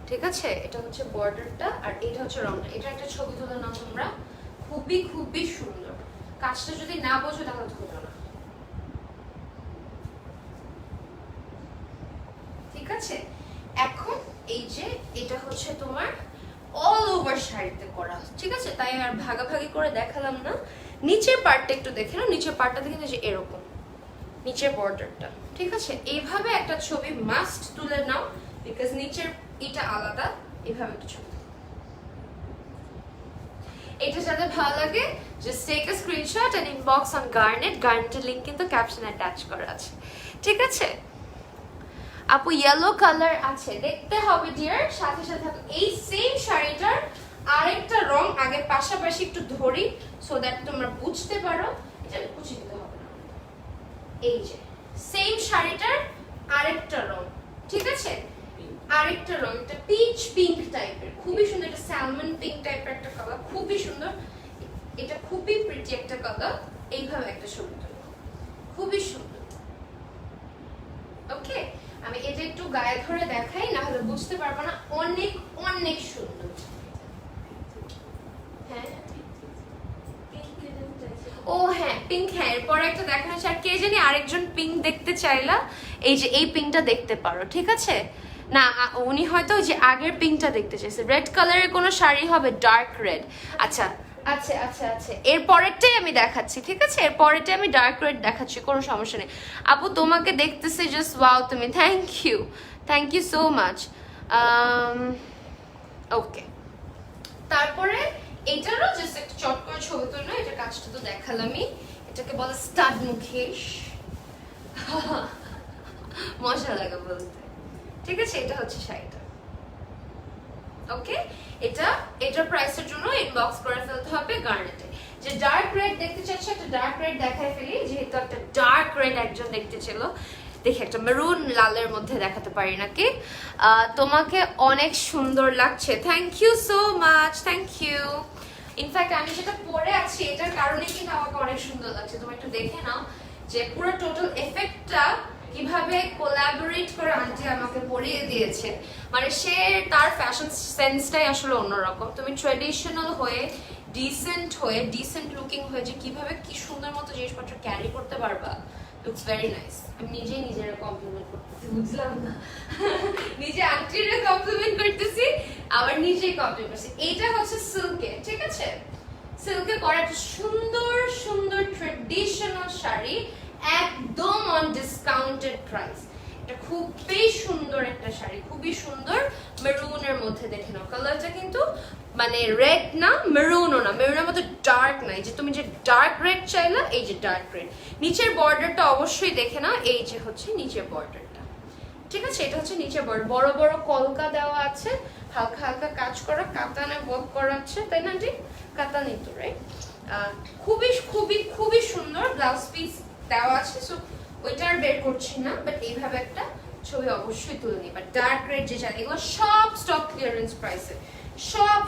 ঠিক আছে? এটা হচ্ছে বর্ডারটা আর এটা হচ্ছে রংটা। এটা একটা ছবি তুলে নাও তোমরা, খুবই খুবই সুন্দর। কাজটা যদি না বোঝো তাহলে ধরো না, ঠিক আছে? এখন এই যে এটা হচ্ছে তোমার অল ওভার শাড়িতে করা, ঠিক আছে? তাই আর ভাগাভাগি করে দেখালাম না। নিচের পার্টটা একটু দেখে নাও, নিচের পার্টটা দেখে যে এরকম নিচের বর্ডারটা, ঠিক আছে? এইভাবে একটা ছবি মাস্ট তুলে নাও, বিকজ নিচের এটা আলাদা। এইভাবে একটা ছবি, এটা যাদের ভালো লাগে just take a screenshot and inbox on Garnet. গার্নেটের লিংক কিন্তু ক্যাপশনে অ্যাটাচ করা আছে, ঠিক আছে? আপু ইয়েলো কালার আছে, দেখতে হবে ডিয়ার, সাথে সাথে থাকো। এই সেম শাড়িটার আরেকটা রং আগে পাশাপাশি একটু ধরি সো দ্যাট তোমরা বুঝতে পারো। এটা বুঝে দিতে হবে না, এই যে সেম শাড়িটার আরেকটা রং, ঠিক আছে? আরেকটা রং, এটা পিচ পিঙ্ক টাইপের, খুবই সুন্দর। এটা স্যালমন পিঙ্ক টাইপের একটা কালার, খুবই সুন্দর। এটা খুবই প্রিটি একটা কালার। এইভাবে একটা ছবি তুলো, খুবই সুন্দর। ওকে, আমি এটা একটু গায়ে ধরে দেখাই, না হলে বুঝতে পারবো না। অনেক অনেক সুন্দর। হ্যাঁ ও হ্যাঁ, পিঙ্ক। হ্যাঁ, এরপরে একটা দেখানো হচ্ছে। আর কে জানি আরেকজন পিঙ্ক দেখতে চাইলা, এই যে এই পিঙ্কটা দেখতে পারো, ঠিক আছে? না, উনি হয়তো ওই যে আগের পিঙ্কটা দেখতে চাইছে। রেড কালারের কোনো শাড়ি হবে, ডার্ক রেড। আচ্ছা আচ্ছা আচ্ছা আচ্ছা, এর পরেরটাই আমি দেখাচ্ছি, ঠিক আছে? এর পরেরটাই আমি ডার্ক রেড দেখাচ্ছি, কোনো সমস্যা নেই। আপু তোমাকে দেখতেছি জাস্ট ওয়াও তুমি, থ্যাংক ইউ সো মাচ। ওকে, তারপরে এটারও জাস্ট একটা চট করে ছবি তুললো। এটা কাজটা তো দেখালামই। এটাকে বলে স্টাড মুকেশ, মজা লাগে বলতে, ঠিক আছে? এটা হচ্ছে শাড়িটা। ওকে, এটার প্রাইসের জন্য ইনবক্স করে ফেলতে হবে গার্নেটে। যে ডার্ক রেড দেখতে চাচ্ছে একটা ডার্ক রেড দেখাই ফেলি, যেহেতু একটা ডার্ক রেড একজন দেখতে ছিল। দেখি একটা মেরুন লালের মধ্যে দেখাতে পারি নাকি। তোমাকে অনেক সুন্দর লাগছে, thank you so much, thank you. In fact আমি যেটা পরে আছি এটার কারণে কিন্তু আমাকে অনেক সুন্দর লাগছে। তুমি একটু দেখে নাও যে পুরো টোটাল এফেক্টটা কিভাবে কোলাবোরেট করে আন্টি আমাকে পরিয়ে দিয়েছে। মানে সে তার ফ্যাশন সেন্সটাই আসলে অন্যরকম। তুমি ট্রেডিশনাল হয়ে ডিসেন্ট লুকিং হয়ে যে কিভাবে কি সুন্দর মতো জিনিসপত্র ক্যারি করতে পারবা, লুকস ভেরি নাইস। আমি নিজেই নিজের কমপ্লিমেন্ট করতেছি, বুঝলাম না, নিজে আন্টির কমপ্লিমেন্ট করতেছি আবার নিজেই কমপ্লিমেন্ট করছি। এইটা হচ্ছে সিল্কে, ঠিক আছে? সিল্কে করা একটা সুন্দর সুন্দর ট্রেডিশনাল শাড়ি, একদম অন ডিসকাউন্টেড প্রাইস। এটা খুবই সুন্দর একটা শাড়ি, খুবই সুন্দর। মেরুনের মধ্যে দেখে নাও, কালারটা কিন্তু মানে রেড না, মেরুনও না, মেরুনের মধ্যে ডার্ক নাই। যে তুমি যে ডার্ক রেড চাইলা, এই যে ডার্ক রেড। নিচের বর্ডারটা অবশ্যই দেখে নাও, এই যে হচ্ছে নিচের বর্ডারটা, ঠিক আছে? এটা হচ্ছে নিচের বর্ডার, বড় বড় কলকা দেওয়া আছে, হালকা হালকা কাজ করা, কাতানে ওয়ার্ক করা আছে, তাই না? ঠিক কাতানি তো, রাইট? খুবই খুবই খুবই সুন্দর ব্লাউজ পিস দেওয়া আছে। সো ওইটা আর বের করছি না, বাট এইভাবে একটা ছবি অবশ্যই তুলে নিই। বাট ডার্ক রেড যে চাই, এগুলো সব স্টক ক্লিয়ারেন্স প্রাইসে, সব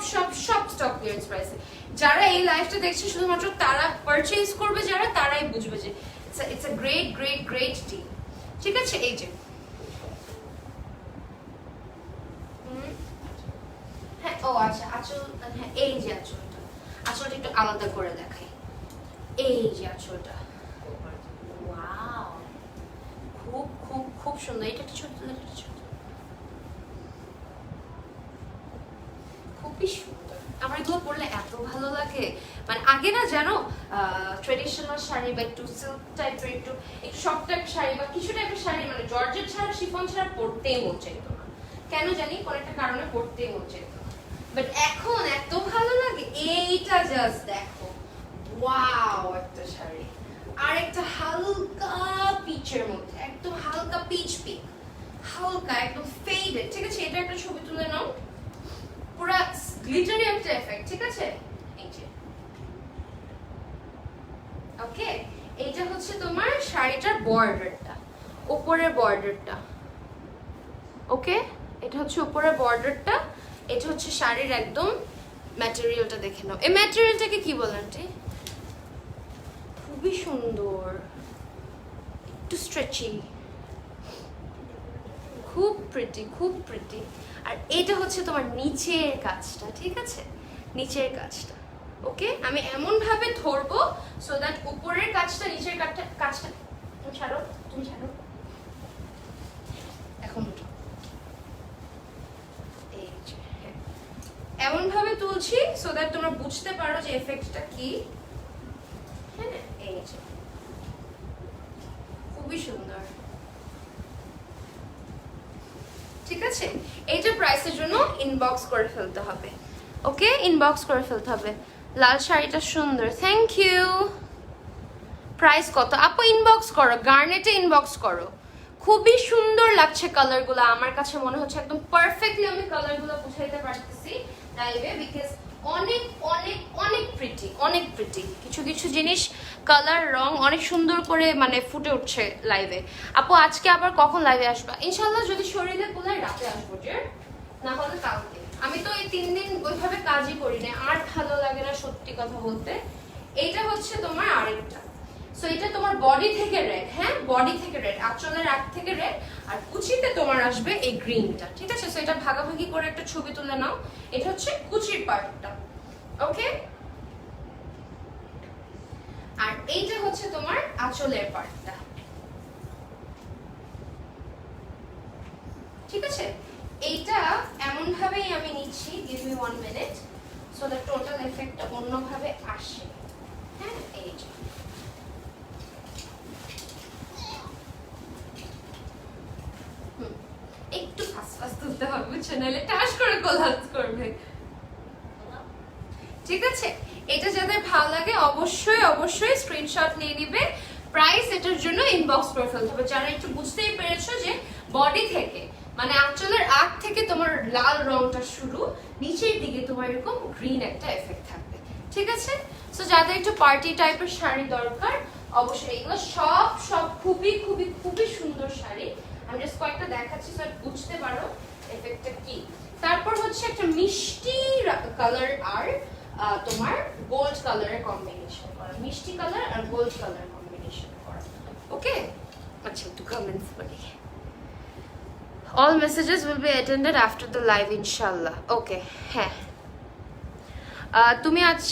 স্টক ক্লিয়ারেন্স প্রাইসে। যারা এই লাইফটা দেখছে শুধুমাত্র তারা পারচেজ করবে, যারা তারাই বুঝবে যে it's a great great great deal, ঠিক আছে? এই যে হ্যাঁ, ও আচ্ছা, আঁচল, হ্যাঁ এই যে আঁচলটা, আঁচলটা একটু আলাদা করে দেখাই। এই যে আঁচলটা, ওয়াও, খুব খুব খুব সুন্দর। এটা একটা ছোট, খুবই সুন্দর। আমার এগুলো পরলে এত ভালো লাগে। মানে আগে না জানো, ট্রেডিশনাল শাড়ি বা একটু সিল্ক টাইপের একটু সফট টাইপ শাড়ি বা কিছু টাইপের শাড়ি, মানে জর্জেট ছাড়া, শিফন ছাড়া পরতেই মন চাইতো না। কেন জানি, কোনো একটা কারণে পরতেই মন চাইতো না। বাট এখন এত ভালো লাগে। এইটা জাস্ট দেখো, ওয়াও একটা শাড়ি, আর একটা হালকা পিচের মধ্যে, একদম হালকা পিচ পিঙ্ক, হালকা একদম ফেডেড, ঠিক আছে? এটা একটা ছবি তুলে নাও, পুরা গ্লিটারি একটা এফেক্ট, ঠিক আছে? এই যে ওকে, এই হচ্ছে তোমার শাড়িটার বর্ডারটা, উপরের বর্ডারটা। ওকে, এটা হচ্ছে উপরের বর্ডারটা, এটা হচ্ছে শাড়ির একদম ম্যাটেরিয়ালটা দেখে নাও। এই ম্যাটেরিয়ালটাকে কি বলেন? খুবই সুন্দর, একটু স্ট্রেচি, খুব প্রিটি, খুব প্রিটি। আর এটা হচ্ছে তোমার নিচের কাজটা, ঠিক আছে, নিচের কাজটা। ওকে, আমি এমন ভাবে ধরবো সো দ্যাট উপরের কাজটা নিচের কাজটা, তুমি ছাড়ো, তুমি ছাড়ো, এখন উঠো। এই যে এমন ভাবে তুলছি সো দ্যাট তোমরা বুঝতে পারো যে এফেক্টটা কি। হ্যাঁ, এই যে খুবই সুন্দর, ঠিক আছে। এইটা প্রাইসের জন্য ইনবক্স করে ফেলতে হবে। ওকে, ইনবক্স করে ফেলতে হবে। লাল শাড়িটা সুন্দর, থ্যাংক ইউ। প্রাইস কত আপু? ইনবক্স করো, গার্নেটে ইনবক্স করো। খুবই সুন্দর লাগছে কালারগুলো, আমার কাছে মনে হচ্ছে একদম পারফেক্টলি আমি কালারগুলো বুঝাইতে পারতেছি লাইভে, বিকজ অনেক অনেক অনেক প্রিটি, অনেক প্রিটি। কিছু কিছু জিনিস কালার রং অনেক সুন্দর করে মানে ফুটে উঠছে লাইভে। আপু আজকে আবার কখন লাইভে আসবা? ইনশাল্লাহ যদি শরীরে কোলায় রাতে আসবো, না হলে কালকে। আমি তো এই 3 দিন ওইভাবে কাজই করি না, আর ভালো লাগে না সত্যি কথা বলতে। এইটা হচ্ছে তোমার আরেকটা, সো এটা তোমার বডি থেকে রেড, হ্যাঁ বডি থেকে রেড, আঁচলের আগ থেকে রেড, আর কুচিতে তোমার আসবে এই গ্রিনটা, ঠিক আছে। সো এটা ভাগাভাগি করে একটা ছবি তুলে নাও। এটা হচ্ছে কুচির পার্টটা, ওকে। আর এইটা হচ্ছে তোমার আঁচলের পার্টটা, ঠিক আছে। এইটা এমন ভাবেই আমি নিচ্ছি, give me 1 minute, so the total এফেক্টটা অন্যভাবে আসে। হ্যাঁ, এই যে একটু ফাস্ট ফাস্ট তুলতে হবে, বুঝছো, নাহলে টাস করে কোলাজ করবে, ঠিক আছে। এটা যাদের ভালো লাগে অবশ্যই অবশ্যই স্ক্রিনশট নিয়ে নিবে। প্রাইস এটার জন্য ইনবক্স করে ফেলতে হবে। যারা একটু বুঝতেই পেরেছো যে বডি থেকে মানে আঁচলের আগ থেকে তোমার লাল রংটা শুরু, নিচের দিকে তোমার এরকম গ্রিন একটা এফেক্ট থাকবে, ঠিক আছে। সো যাদের একটু পার্টি টাইপের শাড়ি দরকার অবশ্যই এগুলো সব সব খুবই খুবই খুবই সুন্দর শাড়ি। আমি জাস্ট কয়েকটা দেখাচ্ছি স্যার বুঝতে পারো এফেক্টটা কি। তারপর হচ্ছে একটা মিষ্টি কালার আর তোমার গোল্ড কালারের কম্বিনেশন করা, মিষ্টি কালার আর গোল্ড কালার কম্বিনেশন করা, ওকে। আচ্ছা একটু কমেন্টস পড়ি। All messages will be attended after the live inshallah. Okay, হ্যাঁ। তুমি আজ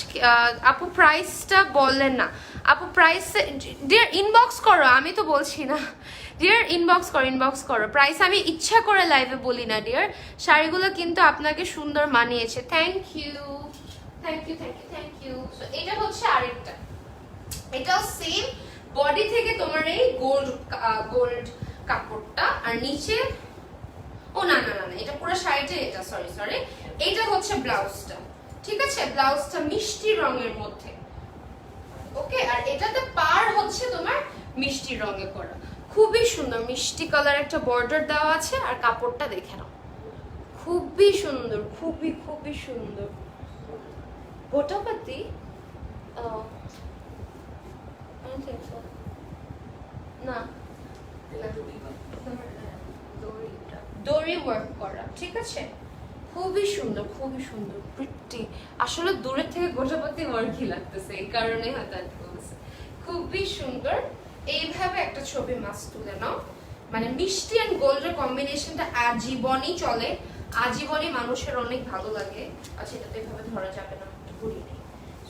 আপু প্রাইসটা বললেন না। আপু প্রাইস ডিয়ার ইনবক্স করো, আমি তো বলছি না ডিয়ার, ইনবক্স করো, ইনবক্স করো। প্রাইস আমি ইচ্ছা করে লাইভে বলি না ডিয়ার। শাড়িগুলো কিন্তু আপনাকে সুন্দর মানিয়েছে, thank you, thank you, thank you, thank you. So এটা হচ্ছে আরেকটা, এটাও সেম বডি থেকে তোমার এই গোল্ড গোল্ড কাপড়টা, আর নিচে ও না না না এটা পুরো শাড়িটা, এটা সরি সরি, এটা হচ্ছে ব্লাউজটা, ঠিক আছে। ব্লাউজটা মিষ্টি রঙের মধ্যে, ওকে। আর এটাতে পার হচ্ছে তোমার মিষ্টি রঙে করা, খুবই সুন্দর মিষ্টি কালার একটা বর্ডার দেওয়া আছে। আর কাপড়টা দেখে নাও, খুবই সুন্দর, খুবই খুবই সুন্দর। গোটাপাতি না, দড়ি ওয়ার্ক করা, ঠিক আছে। খুবই সুন্দর, খুবই সুন্দর, প্রিটি। আসলে দূরের থেকে গোটাপাতি ওয়ার্কই লাগতেছে, এই কারণে হয়তো বলছে। খুবই সুন্দর। এইভাবে একটা ছবি মাস্ট তুলে নাও, মানে মিষ্টি এন্ড গোল্ডের কম্বিনেশনটা আজীবনই চলে, আজীবনই মানুষের অনেক ভালো লাগে। আচ্ছা এটা তো এইভাবে ধরা যাবে না, একটু ঘুরি নেই,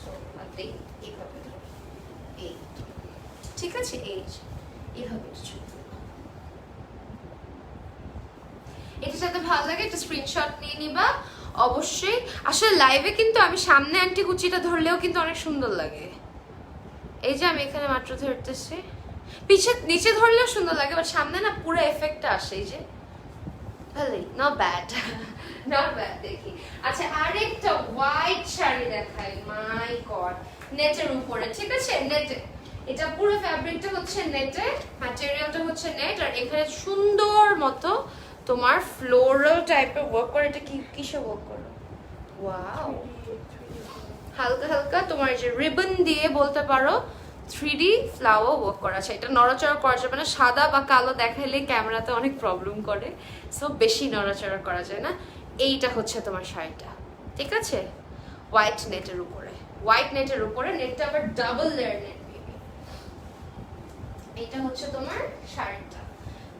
সো এইভাবে ধরি, এই ঠিক আছে, এইভাবে ছবি। এটা যাতে ভালো লাগে একটা স্ক্রিনশট নিয়ে নিবা অবশ্যই। আসলে লাইভে কিন্তু আমি সামনে আন্টি কুচিটা ধরলেও কিন্তু অনেক সুন্দর লাগে। এই যে আমি এখানে মাত্র ধরতেছি, পিছে নিচে ধরলেও সুন্দর লাগে, বাট সামনে না পুরো এফেক্টটা আসে। এই যে ভালোই, নট ব্যাড, নট ব্যাড। দেখি আচ্ছা আরেকটা হোয়াইট শাড়ি দেখাই, মাই গড, নেটের উপরে, ঠিক আছে, নেটে। এটা পুরো ফ্যাব্রিকটা হচ্ছে নেটে, ম্যাটেরিয়ালটা হচ্ছে নেট, আর এখানে সুন্দর মতো তোমার ফ্লোরাল টাইপের ওয়ার্ক করে। এটা কি কিসে ওয়ার্ক করো? ওয়াও, হালকা হালকা তোমার যে রিবন দিয়ে বলতে পারো 3D ফ্লাওয়ার ওয়ার্ক করা আছে। এটা নড়াচড়া করা যাবে না, সাদা বা কালো দেখাইলে ক্যামেরাতে অনেক প্রবলেম করে, সো বেশি নড়াচড়া করা যায় না। এইটা হচ্ছে তোমার শাড়িটা, ঠিক আছে, হোয়াইট নেটের উপরে, হোয়াইট নেটের উপরে, নেটটা আবার ডাবল লেয়ার নেট বেবি। এটা হচ্ছে তোমার শাড়িটা,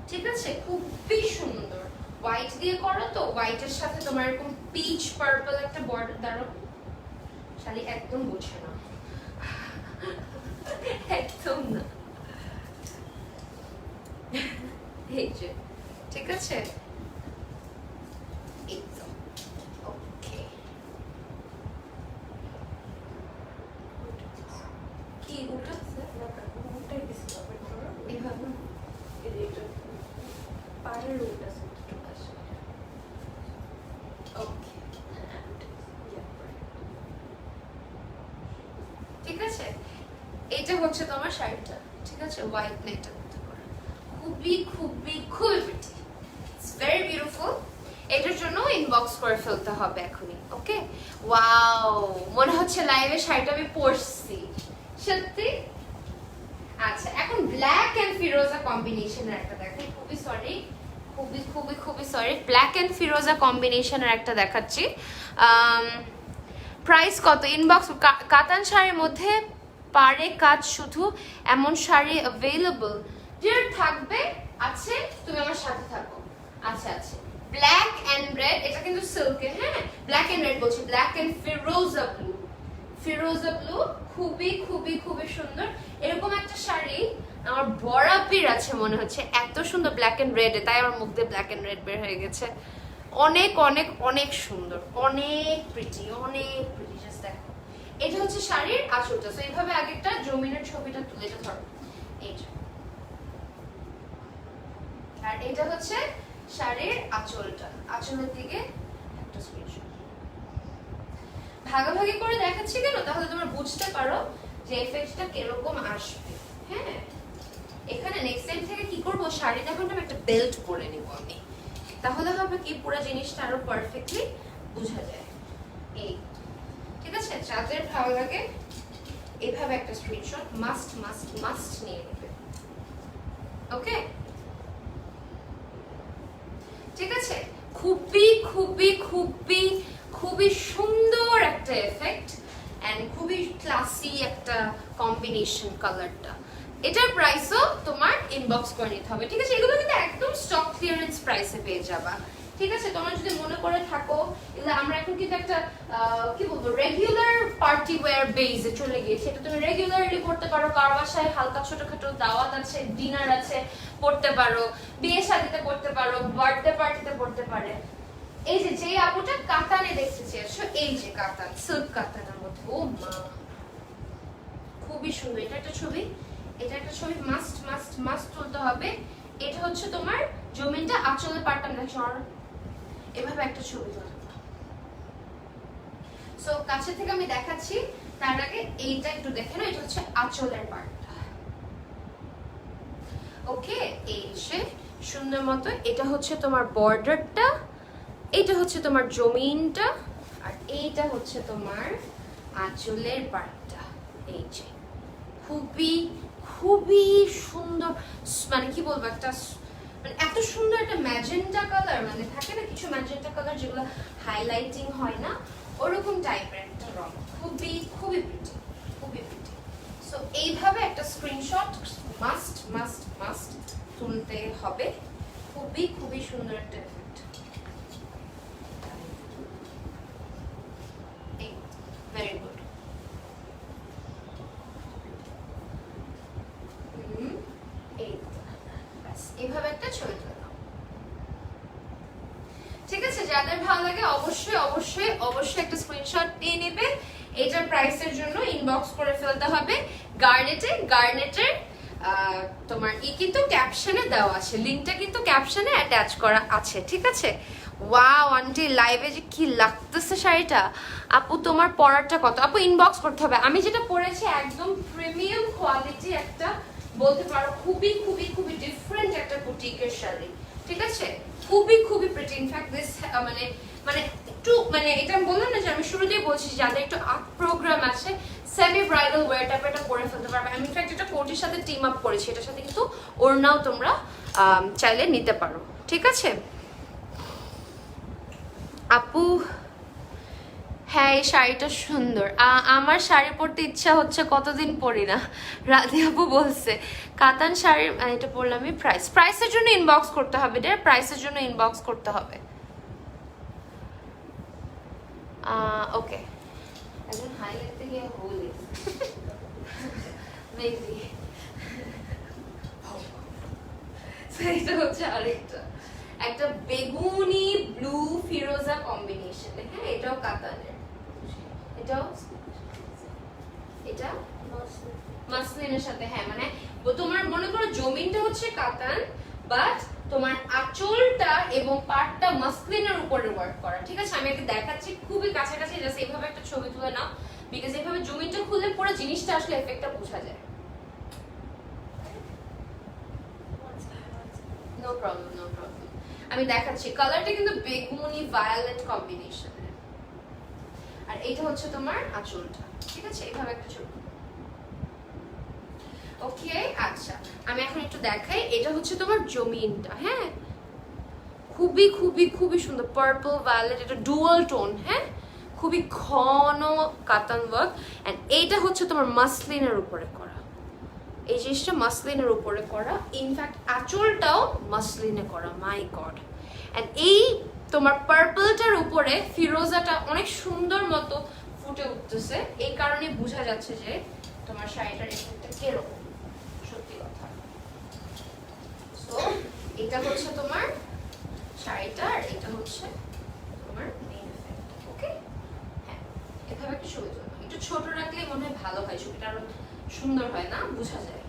ঠিক আছে, খুবই সুন্দর, হোয়াইট দিয়ে করো তো, হোয়াইটের সাথে তোমার এরকম পিচ পার্পল একটা বর্ডার দ্বারা শাড়ি একদম বুঝে না, একদম না, এই যে, ঠিক আছে, একদম ওকে। কি উঠাচ্ছে এভাবে পাড়ের উঠাচ্ছে ওকে, ঠিক আছে। এটা হচ্ছে তোমার শাড়িটা, ঠিক আছে, হোয়াইট নেটের মধ্যে করা, খুবই খুবই খুবই প্রিটি, ইটস ভেরি বিউটিফুল। এটার জন্য ইনবক্স করে ফেলতে হবে এখনই, ওকে। ওয়াও, মনে হচ্ছে লাইভে শাড়িটা আমি পরছি, সত্যি। আচ্ছা, এখন ব্ল্যাক এন্ড ফিরোজা কম্বিনেশনের একটা দেখাই, খুবই সরি, খুবই খুবই খুবই সরি, ব্ল্যাক এন্ড ফিরোজা কম্বিনেশনের একটা দেখাচ্ছি। প্রাইস কত? ইনবক্স। কাতান শাড়ির মধ্যে পারে কাজ শুধু এমন শাড়ি অ্যাভেলেবল যেটা থাকবে, আছে, তুমি আমার সাথে থাকো, আচ্ছা আছে, ব্ল্যাক এন্ড রেড, এটা কিন্তু সিল্কের, হ্যাঁ, ব্ল্যাক এন্ড রেড বলছি, ব্ল্যাক এন্ড ফিরোজা ব্লু, ফিরোজা ব্লু, খুবই খুবই খুবই সুন্দর। এরকম একটা শাড়ি আমার বরাবর আছে মনে হচ্ছে, এত সুন্দর ব্ল্যাক এন্ড রেড, তাই আমার মুখ দিয়ে ব্ল্যাক এন্ড রেড বের হয়ে গেছে, অনেক অনেক অনেক সুন্দর, অনেক প্রিটি, অনেক প্রিটি, জাস্ট দেখো। এটা হচ্ছে শাড়ির আঁচলটা, তো এইভাবে আগেরটা জমিনের ছবিটা তুলে, এটা ধরো, এইটা, আর এটা হচ্ছে শাড়ির আঁচলটা, আঁচলের দিকে একটা স্ক্রিনশট ভাগাভাগি করে দেখাচ্ছি কেন, তাহলে তোমরা বুঝতে পারো যে এফেক্টটা কিরকম আসবে। হ্যাঁ, এখানে নেক্সট টাইম থেকে কি করব, শাড়ি দেখুন আমি একটা বেল্ট পরে নিব আমি, তাহলে হবে কি পুরো জিনিসটা আরো পারফেক্টলি বোঝা যায়। এই, ঠিক আছে, যাদের ভালো লাগে এইভাবে একটা স্ক্রিনশট মাস্ট মাস্ট মাস্ট নিয়ে নেবে, ওকে, ঠিক আছে। খুবই খুবই খুবই খুবই সুন্দর একটা এফেক্ট এন্ড খুবই ক্লাসি একটা কম্বিনেশন কালারটা। এটার প্রাইসও তোমার ইনবক্স করে নিতে হবে, ঠিক আছে। এগুলো কিন্তু একদম স্টক ক্লিয়ারেন্স প্রাইসে পেয়ে যাবা, ঠিক আছে। তোমরা যদি মনে করে থাকো এগুলো আমরা এখন কিন্তু একটা কি বলবো রেগুলার পার্টি ওয়্যার বেজে চলে গিয়েছে, এটা তুমি রেগুলারলি পড়তে পারো, কার বাসায় হালকা ছোটখাটো দাওয়াত আছে, ডিনার আছে, পড়তে পারো, বিয়ে শাদিতে পড়তে পারো, বার্থডে পার্টিতে পড়তে পারে। এই যে যে আপুটা কাতানে দেখতে চেয়েছো, এই যে কাতান, সিল্ক কাতানের মধ্যে, ও মা খুবই সুন্দর। এটা একটা ছবি, এটা একটা ছবি মাস্ট মাস্ট মাস্ট তুলতে হবে। এটা হচ্ছে তোমার জমিনটা, আঁচলের পাটটা দেখো, এভাবে একটা ছবি তুলতে। সো কাছে থেকে আমি দেখাচ্ছি, তার আগে এইটা একটু দেখে নাও, এটা হচ্ছে আঁচলের পাটটা, ওকে। এই যে সুন্দর মতো, এটা হচ্ছে তোমার বর্ডারটা, এটা হচ্ছে তোমার জমিনটা, আর এইটা হচ্ছে তোমার আঁচলের পাটটা। এই যে খুবই খুবই সুন্দর, মানে কি বলবো, একটা মানে এত সুন্দর একটা ম্যাজেন্টা কালার, মানে থাকে না কিছু ম্যাজেন্টা কালার যেগুলো হাইলাইটিং হয় না, ওরকম টাইপের একটা রং, খুবই খুবই প্রিটি, খুবই প্রিটি। সো এইভাবে একটা স্ক্রিনশট মাস্ট মাস্ট মাস্ট তুলতে হবে, খুবই খুবই সুন্দর একটা এফেক্ট। Very good. এইভাবে একটা ছবি তুলে নাও, ঠিক আছে। যাদের ভালো লাগে অবশ্যই অবশ্যই অবশ্যই একটা স্ক্রিনশট নিয়ে নেবে। এটার প্রাইসের জন্য ইনবক্স করে ফেলতে হবে গার্নেটের তোমার কিন্তু ক্যাপশনে দেওয়া আছে, লিংকটা কিন্তু ক্যাপশনে অ্যাটাচ করা আছে, ঠিক আছে। ওয়াও আন্টি, লাইভে যে কি লাগতেছে শাড়িটা, আপু তোমার পরাটা কত? আপু ইনবক্স করতে হবে। আমি যেটা পরেছি একদম প্রিমিয়াম কোয়ালিটি একটা, বলতে পারো খুবই খুবই খুবই ডিফারেন্ট একটা বুটিকের শাড়ি, ঠিক আছে, খুবই খুবই প্রিটি। ইনফ্যাক্ট দিস মানে মানে একটু মানে এটা আমি বললাম না যে আমি শুরুতেই বলছি যাদের একটু আর্ট প্রোগ্রাম আছে, সেমি ব্রাইডাল ওয়্যার টাইপ এটা পরে ফেলতে পারবে। আমি ইনফ্যাক্ট এটা কোটির সাথে টিম আপ করেছি, এটার সাথে কিন্তু ওড়নাও তোমরা চাইলে নিতে পারো, ঠিক আছে আপু। হ্যাঁ এই শাড়িটা সুন্দর, আমার শাড়ি পরতে ইচ্ছা হচ্ছে, কতদিন পরি না। রাধে আপু বলছে কাতান শাড়ি, এটা পরলাম আমি। প্রাইসের জন্য ইনবক্স করতে হবে রে, প্রাইসের জন্য ইনবক্স করতে হবে। ওকে একজন হাইলাইট থেকে হোলি মেবি এটা হচ্ছে আরেকটা, একটা বেগুনি ব্লু ফিরোজা কম্বিনেশন। হ্যাঁ এটাও কাতানের, এটাও এটা মাসলিনের সাথে। হ্যাঁ মানে তোমার মনে করো জমিনটা হচ্ছে কাতান, বাট তোমার আঁচলটা এবং পাটটা মাসলিনের উপরে ওয়ার্ক করা, ঠিক আছে। আমি একটা দেখাচ্ছি খুবই কাছাকাছি, জাস্ট এইভাবে একটা ছবি তুলে নাও, বিকজ এইভাবে জমিনটা খুলে পুরো জিনিসটা আসলে এফেক্টটা বোঝা যায়। নো প্রবলেম নো প্রবলেম, আমি দেখাচ্ছি। কালারটা কিন্তু বেগুনি ভায়োলেট কম্বিনেশন, আর এইটা হচ্ছে তোমার আঁচলটা, ঠিক আছে। এইভাবে একটা ছবি, ওকে আচ্ছা আমি এখন একটু দেখাই। এটা হচ্ছে তোমার জমিনটা, হ্যাঁ খুবই খুবই খুবই সুন্দর, পার্পল ভায়োলেট, এটা ডুয়াল টোন, হ্যাঁ খুবই ঘন কাতান ওয়ার্ক। এন্ড এইটা হচ্ছে তোমার মাসলিনের উপরে করা, এই জিনিসটা মাসলিনের উপরে করা, ইনফ্যাক্ট আঁচলটাও মাসলিনে করা, মাই গড। এন্ড এই তোমার পার্পলটার উপরে ফিরোজাটা অনেক সুন্দর মতো ফুটে উঠতেছে, এই কারণে বোঝা যাচ্ছে যে তোমার শাড়িটার এফেক্টটা কিরকম, সত্যি কথা। সো এটা হচ্ছে তোমার শাড়িটা, আর এটা হচ্ছে তোমার মেইন এফেক্ট, ওকে। হ্যাঁ এভাবে একটু ছবি তুলবো, একটু ছোট রাখলে মনে হয় ভালো হয়, ছবিটা আরো সুন্দর হয় না, বোঝা যায়।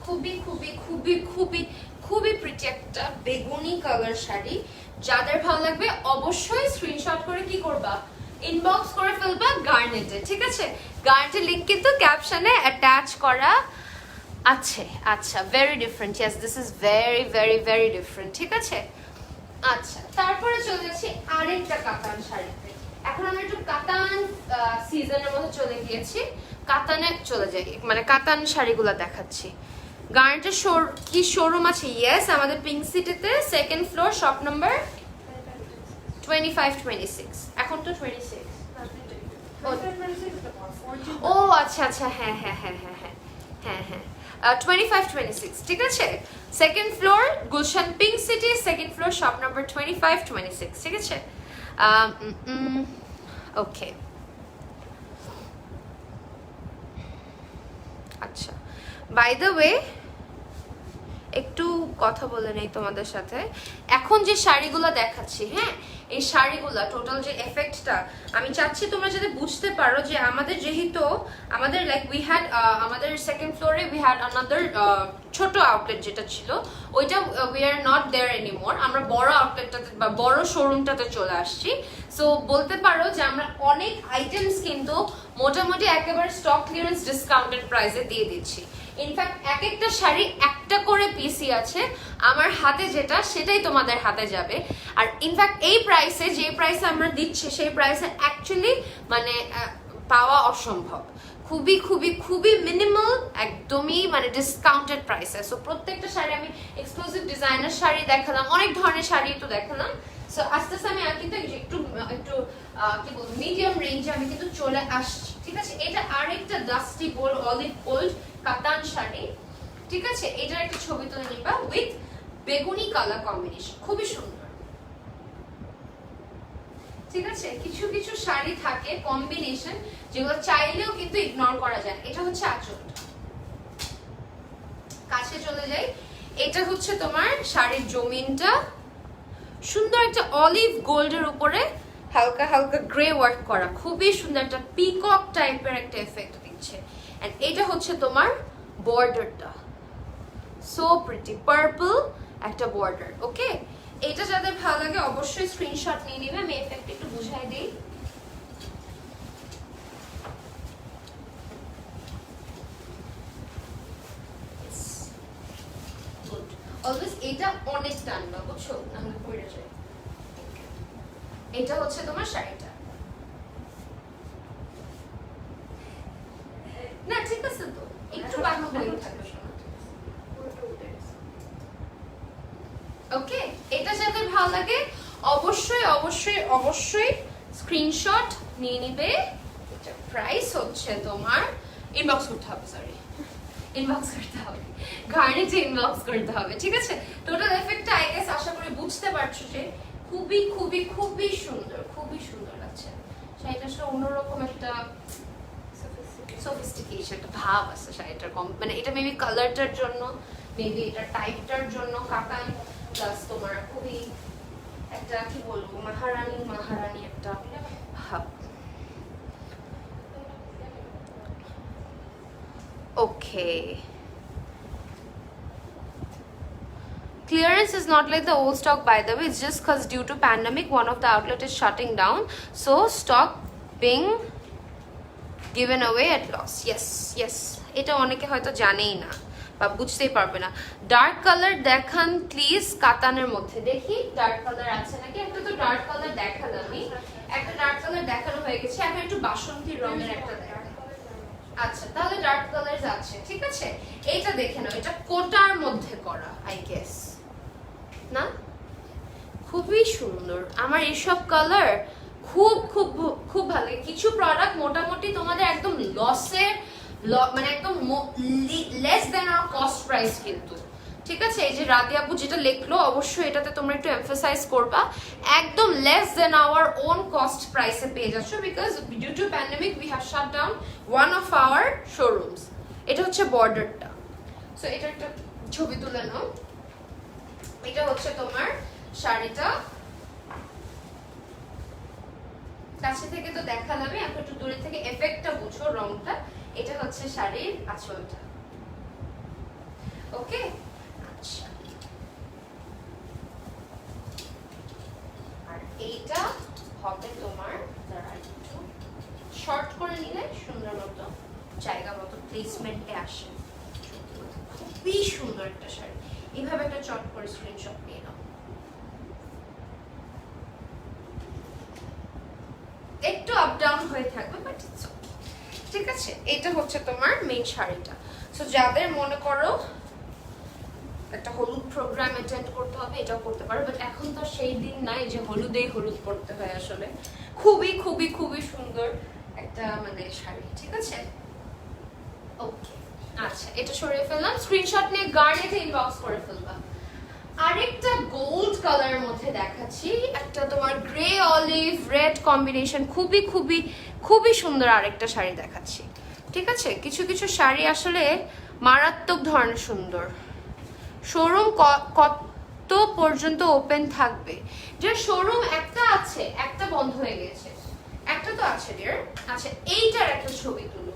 খুবই খুবই খুবই খুবই খুবই প্রিটি একটা বেগুনি কালার শাড়ি, যাদের ভালো লাগবে অবশ্যই স্ক্রিনশট করে কি করবা, ইনবক্স করে ফেলবা গার্নেটে, ঠিক আছে। গার্নেটের লিংক কিন্তু ক্যাপশনে অ্যাটাচ করা আছে। আচ্ছা very different, yes this is very very very different, ঠিক আছে। আচ্ছা তারপরে চলে যাচ্ছি আরেকটা কাতান শাড়িতে। এখন আমরা একটু কাতান সিজনের মধ্যে চলে গিয়েছি, কাতানে চলে যাই, মানে কাতান শাড়িগুলো দেখাচ্ছি। গার্নেটের কি শোরুম আছে? ইয়েস আমাদের পিঙ্ক সিটিতে সেকেন্ড ফ্লোর, শপ নাম্বার 25-26, এখন তো 26। ও আচ্ছা আচ্ছা, হ্যাঁ হ্যাঁ হ্যাঁ হ্যাঁ হ্যাঁ হ্যাঁ হ্যাঁ 25-26, ঠিক আছে। Second floor Gulshan pink city, second floor, shop number 25-26, ঠিক আছে। ওকে আচ্ছা, বাই দ্য ওয়ে একটু কথা বলে নেই তোমাদের সাথে। এখন যে শাড়িগুলো দেখাচ্ছি, হ্যাঁ এই শাড়িগুলা টোটাল যে এফেক্টটা আমি চাচ্ছি তোমরা যাতে বুঝতে পারো যে আমাদের যেহেতু আমাদের লাইক উই হ্যাড আমাদের সেকেন্ড ফ্লোরে উই হ্যাড আনাদার ছোট আউটলেট যেটা ছিল, ওইটা we are not there anymore, আমরা বড় আউটলেটটাতে বা বড় শোরুমটাতে চলে আসছি। সো বলতে পারো যে আমরা অনেক আইটেমস কিন্তু মোটামুটি একেবারে স্টক ক্লিয়ারেন্স ডিসকাউন্টেড প্রাইসে দিয়ে দিচ্ছি। ইনফ্যাক্ট এক একটা শাড়ি একটা করে পিসই আছে, আমার হাতে যেটা সেটাই তোমাদের হাতে যাবে। আর ইনফ্যাক্ট এই প্রাইসে, যে প্রাইসে আমরা দিচ্ছি সেই প্রাইসে অ্যাকচুয়ালি মানে পাওয়া অসম্ভব, খুবই খুবই খুবই মিনিমাল, একদমই মানে ডিসকাউন্টেড প্রাইসে। সো প্রত্যেকটা শাড়ি আমি এক্সক্লুসিভ ডিজাইনার শাড়ি দেখালাম, অনেক ধরনের শাড়ি তো দেখালাম। সো আস্তে আস্তে আমি কিন্তু একটু একটু কি বলবো মিডিয়াম রেঞ্জে আমি কিন্তু চলে আসছি, ঠিক আছে। এটা আরেকটা ডাস্টি গোল্ড অলিভ গোল্ড কাতান শাড়ি, ঠিক আছে। এটার একটা ছবি তুলে নিবা উইথ বেগুনি কালার কম্বিনেশন, খুবই সুন্দর, ঠিক আছে। কিছু কিছু শাড়ি থাকে কম্বিনেশন যেগুলো চাইলেও কিন্তু ইগনোর করা যায়। এটা হচ্ছে আঁচলটা, কাছে চলে যাই। এটা হচ্ছে তোমার শাড়ির জমিনটা, সুন্দর একটা অলিভ গোল্ডের উপরে হালকা হালকা গ্রে ওয়ার্ক করা, খুবই সুন্দর একটা পিকক টাইপের একটা এফেক্ট দিচ্ছে। এন্ড এটা হচ্ছে তোমার বর্ডারটা, সো প্রিটি পার্পল একটা বর্ডার, ওকে। এটা যাদের ভালো লাগে অবশ্যই স্ক্রিনশট নিয়ে নিবে, আমি এফেক্ট একটু বুঝাই দিই। অলওয়েজ এটা অনেক টানবা, বুঝছো, নাহলে পড়ে যায়। এটা হচ্ছে তোমার শাড়িটা, না ঠিক আছে তো, একটু বাঁকা হয়ে থাকবে। ওকে, এটা যাদের ভালো লাগে অবশ্যই অবশ্যই অবশ্যই স্ক্রিনশট নিয়ে নিবে। এটা প্রাইস হচ্ছে তোমার, ইনবক্স করতে হবে, সরি ইনবক্স করতে হবে, গার্নেটে ইনবক্স করতে হবে, ঠিক আছে? টোটাল এফেক্টটা আই গেস আশা করি বুঝতে পারছো যে খুবই খুবই খুবই সুন্দর, খুবই সুন্দর লাগছে শাড়িটা। আসলে অন্যরকম একটা সফিস্টিকেশন একটা ভাব আছে শাড়িটার, কম মানে এটা মেবি কালারটার জন্য, মেবি এটা টাইপটার জন্য, কাতান প্লাস তোমার খুবই একটা কি বলবো মাহারানী মাহারানী একটা ভাব। ওকে, clearance is not like the old stock, by the way. It's just because due to pandemic one of the outlet is shutting down, so stock being given away at loss. Yes, yes, এটা অনেকে হয়তো জানেই না বা বুঝতেই পারবে না। Dark colour দেখান প্লিজ, কাতানের মধ্যে দেখি ডার্ক কালার আছে নাকি। একটা তো ডার্ক কালার দেখালামই, একটা ডার্ক কালার দেখানো হয়ে গেছে, এখন একটু বাসন্তী রঙের একটা দেখা। আচ্ছা, তাহলে ডার্ক কালার আছে, ঠিক আছে। এইটা দেখে নাও, এটা কোটার মধ্যে করা আই গেস না, খুবই সুন্দর। আমার এইসব কালার খুব খুব খুব ভালো লাগে। কিছু প্রোডাক্ট মোটামুটি তোমাদের একদম লসের, মানে একদম less than our cost price কিন্তু, ঠিক আছে। এই যে রাধি আপু যেটা লিখলো অবশ্যই এটাতে তোমরা একটু এমফাসাইজ করবা, একদম less than our own cost প্রাইসে পেয়ে যাচ্ছ, because due to pandemic we have shut down one of our showrooms. এটা হচ্ছে বর্ডারটা, সো এটা একটা ছবি তুলে নাও। এটা হচ্ছে তোমার শাড়িটা, কাছে থেকে তো দেখালাম, এখন একটু দূরে থেকে এফেক্টটা বুঝো, রংটা। এটা হচ্ছে শাড়ির আঁচলটা, ওকে। আচ্ছা, আর এইটা হবে তোমার, একটু শর্ট করে নিলে সুন্দর মতো জায়গা মতো প্লেসমেন্টে আসে। খুবই সুন্দর একটা শাড়ি, এইভাবে একটা চট করে স্ক্রিনশট নিয়ে নাও। একটু আপ ডাউন হয়ে থাকবে বাট ইটস ওকে, ঠিক আছে। এটা হচ্ছে তোমার মেইন শাড়িটা। সো যাদের মনে করো একটা হলুদ প্রোগ্রাম অ্যাটেন্ড করতে হবে, এটাও করতে পারো, বাট এখন তো সেই দিন নাই যে হলুদেই হলুদ পড়তে হয় আসলে। খুবই খুবই খুবই সুন্দর একটা মানে শাড়ি, ঠিক আছে। ওকে, আচ্ছা, এটা সরিয়ে ফেললাম, স্ক্রিনশট নিয়ে গার্নেটে ইনবক্স করে ফেলবা। আরেকটা গোল্ড কালারের মধ্যে দেখাচ্ছি, একটা তোমার গ্রে অলিভ রেড কম্বিনেশন, খুবই খুবই খুবই সুন্দর আরেকটা শাড়ি দেখাচ্ছি, ঠিক আছে। কিছু কিছু শাড়ি আসলে মারাত্মক ধরনের সুন্দর। শোরুম কত পর্যন্ত ওপেন থাকবে? যে শোরুম একটা আছে, একটা বন্ধ হয়ে গেছে, একটা তো আছে ডিয়ার। আচ্ছা, এইটার একটা ছবি তুলো,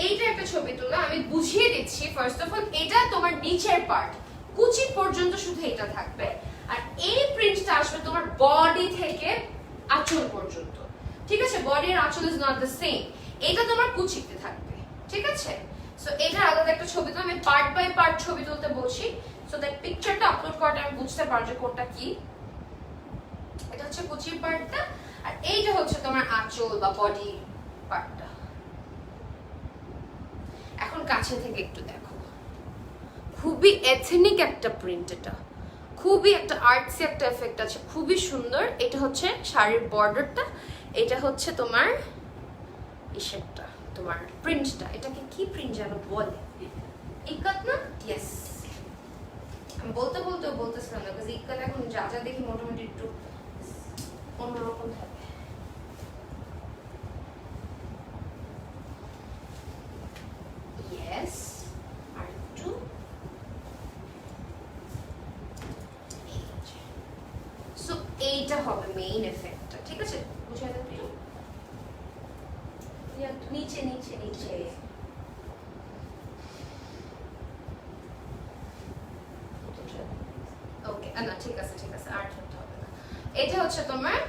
এইটার একটা ছবি তুলো, আমি বুঝিয়ে দিচ্ছি। ফার্স্ট অফ অল এটা তোমার নিচের পার্ট, কুচি পর্যন্ত শুধু এটা থাকবে, আর এই প্রিন্টটা আসবে তোমার বডি থেকে আঁচল পর্যন্ত, ঠিক আছে। বডি আর আঁচল ইজ নট দ্য সেম, এটা তোমার কুচিতে থাকবে, ঠিক আছে। সো এটা আলাদা একটা ছবি, তো আমি পার্ট বাই পার্ট ছবি তুলতে বলছি, সো দ্যাট পিকচারটা আপলোড করতে আমি বুঝতে পারবো যে কোনটা কি। এটা হচ্ছে কুচির পার্টটা, আর এইটা হচ্ছে তোমার আঁচল বা বডি পার্টটা। এখন কাছে থেকে একটু দেখো, খুবই এথনিক একটা প্রিন্ট, এটা খুবই একটা আর্টসি একটা এফেক্ট আছে, খুবই সুন্দর। এটা হচ্ছে শাড়ির বর্ডারটা, এটা হচ্ছে তোমার ইশেরটা, তোমার প্রিন্টটা। এটাকে কি প্রিন্ট যেন বলে, ইকাত না? ইয়েস, আমি বলতে বলতেও বলতেছিলাম না, বিকজ ইকাত এখন যা যা দেখি মোটামুটি একটু অন্যরকম থাকে। ইয়েস, আর একটু সো এইটা হবে মেইন এফেক্টটা, ঠিক আছে। বুঝে যাবে একটু নিচে নিচে নিচে। ওকে, না ঠিক আছে ঠিক আছে, আর ধরতে হবে না। এটা হচ্ছে তোমার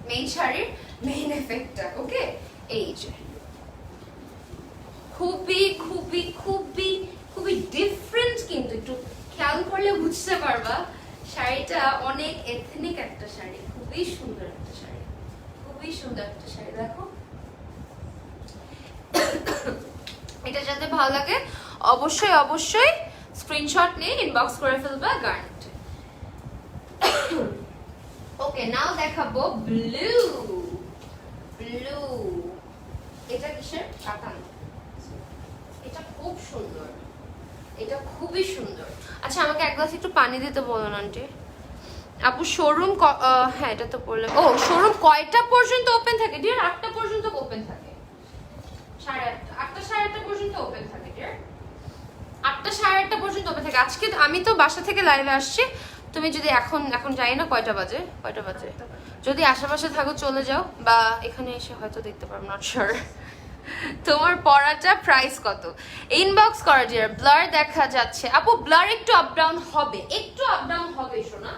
মেইন শাড়ির মেইন এফেক্টটা, ওকে। এই যে খুবই খুবই খুবই খুবই ডিফারেন্ট, কিন্তু একটু খেয়াল করলে বুঝতে পারবা শাড়িটা অনেক এথনিক একটা শাড়ি, খুবই সুন্দর একটা শাড়ি, খুবই সুন্দর একটা শাড়ি। দেখো এটা যাতে ভালো লাগে অবশ্যই অবশ্যই স্ক্রিনশট নিয়ে ইনবক্স করে ফেলবা গার্নেট। ওকে, নাও দেখাবো ব্লু। ব্লু এটা কিসের? কাতান। এটা খুব সুন্দর, এটা খুবই সুন্দর। আচ্ছা আমাকে এক গ্লাস একটু পানি দিতে বলুন আন্টি। আপু শোরুম হ্যাঁ এটা তো বললে। ও শোরুম কয়টা পর্যন্ত ওপেন থাকে ডিয়ার? 8টা পর্যন্ত ওপেন থাকে। 8:30, 8টা 8:30 পর্যন্ত ওপেন থাকে ডিয়ার। 8টা 8:30 পর্যন্ত ওপেন থাকে। আজকে আমি তো বাসা থেকে লাইভে আসছি, তুমি যদি এখন জানি না কয়টা বাজে, যদি আশেপাশে থাকো চলে যাও, বা এখানে এসে হয়তো দেখতে পারো, নট শিওর। তোমার পড়াটা প্রাইস কত? ইনবক্স করা ডিয়ার। ব্লার দেখা যাচ্ছে আপু, ব্লার একটু আপ ডাউন হবে, একটু আপ ডাউন হবে শোনা,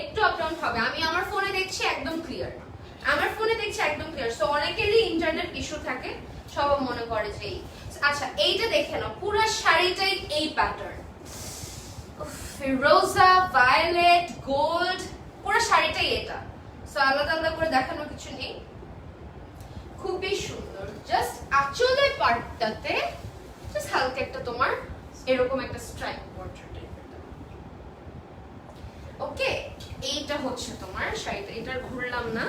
একটু আপ ডাউন হবে। আমি আমার ফোনে দেখছি একদম ক্লিয়ার, আমার ফোনে দেখছি একদম ক্লিয়ার। সো অনেকেরই ইন্টারনেট ইস্যু থাকে, সব মনে করে যে এই। আচ্ছা এইটা দেখে নাও, পুরো শাড়িটাই এই প্যাটার্ন, ফিরোজা, ভায়োলেট, গোল্ড, পুরো শাড়িটাই এটা। সো আলাদা আলাদা করে দেখানোর কিছু নেই, খুবই সুন্দর। জাস্ট আঁচলের পার্টটাতে জাস্ট হালকা একটা তোমার এরকম একটা স্ট্রাইপ বর্ডার টাইপের। ওকে, এইটা হচ্ছে তোমার শাড়িটা, এটা ঘুরলাম না,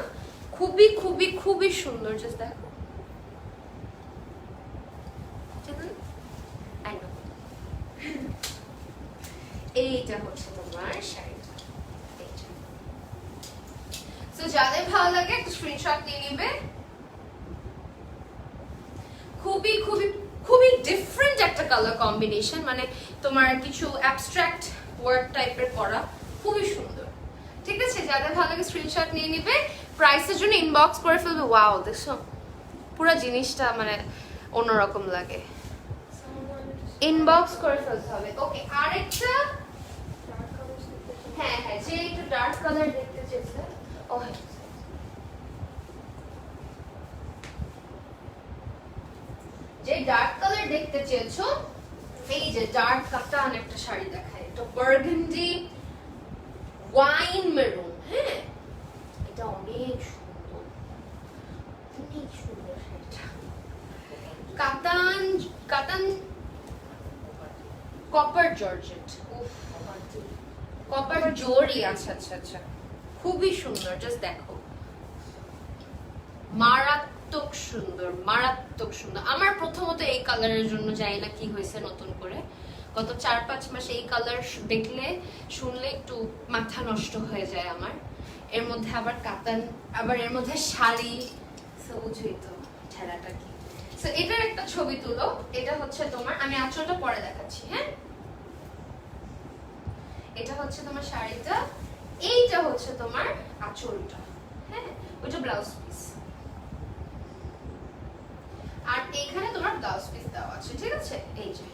খুবই খুবই খুবই সুন্দর। জাস্ট দেখো, এইটা হচ্ছে তোমার শাড়িটা। সো যাদের ভালো লাগে একটা স্ক্রিনশট নিয়ে নিবে। খুবই খুবই খুবই ডিফারেন্ট একটা কালার কম্বিনেশন, মানে তোমার কিছু অ্যাবস্ট্রাক্ট ওয়ার্ক টাইপের করা, খুবই সুন্দর। ঠিক আছে, যাদের ভালো লাগে স্ক্রিনশট নিয়ে নিবে, প্রাইসের জন্য ইনবক্স করে ফেলবে। ওয়াও দেখছো পুরো জিনিসটা মানে অন্যরকম লাগে, ইনবক্স করে ফেলতে হবে। ওকে আরেকটা, হ্যাঁ হ্যাঁ যে একটু ডার্ক কালার দেখতে চেয়েছে, ও হ্যাঁ যে ডার্ক কালার দেখতে চেয়েছো, এই যে ডার্ক কাতান একটা শাড়ি দেখায়, এটা বার্গান্ডি ওয়াইন মেরুন। হ্যাঁ এটা অনেক সুন্দর, অনেক সুন্দর শাড়িটা। কাতান কাতান কপার জর্জেট, কপার জরি। আচ্ছা আচ্ছা আচ্ছা, খুবই সুন্দর। জাস্ট দেখো, মারাত্মক সুন্দর, মারাত্মক সুন্দর। আমার প্রথমত এই কালারের জন্য জানি না কি হয়েছে নতুন করে, গত 4-5 মাস এই কালার দেখলে শুনলে একটু মাথা নষ্ট হয়ে যায় আমার। এর মধ্যে আবার কাতান, আবার এর মধ্যে শাড়ি, বুঝই তো ঠেলাটা কি। সো এটার একটা ছবি তুলো। এটা হচ্ছে তোমার, আমি আঁচলটা পরে দেখাচ্ছি। হ্যাঁ এটা হচ্ছে তোমার শাড়িটা, এইটা হচ্ছে তোমার আঁচলটা। হ্যাঁ ওইটা ব্লাউজ পিস, আর এখানে তোমার ব্লাউজ পিস দেওয়া আছে। ঠিক আছে, এই যে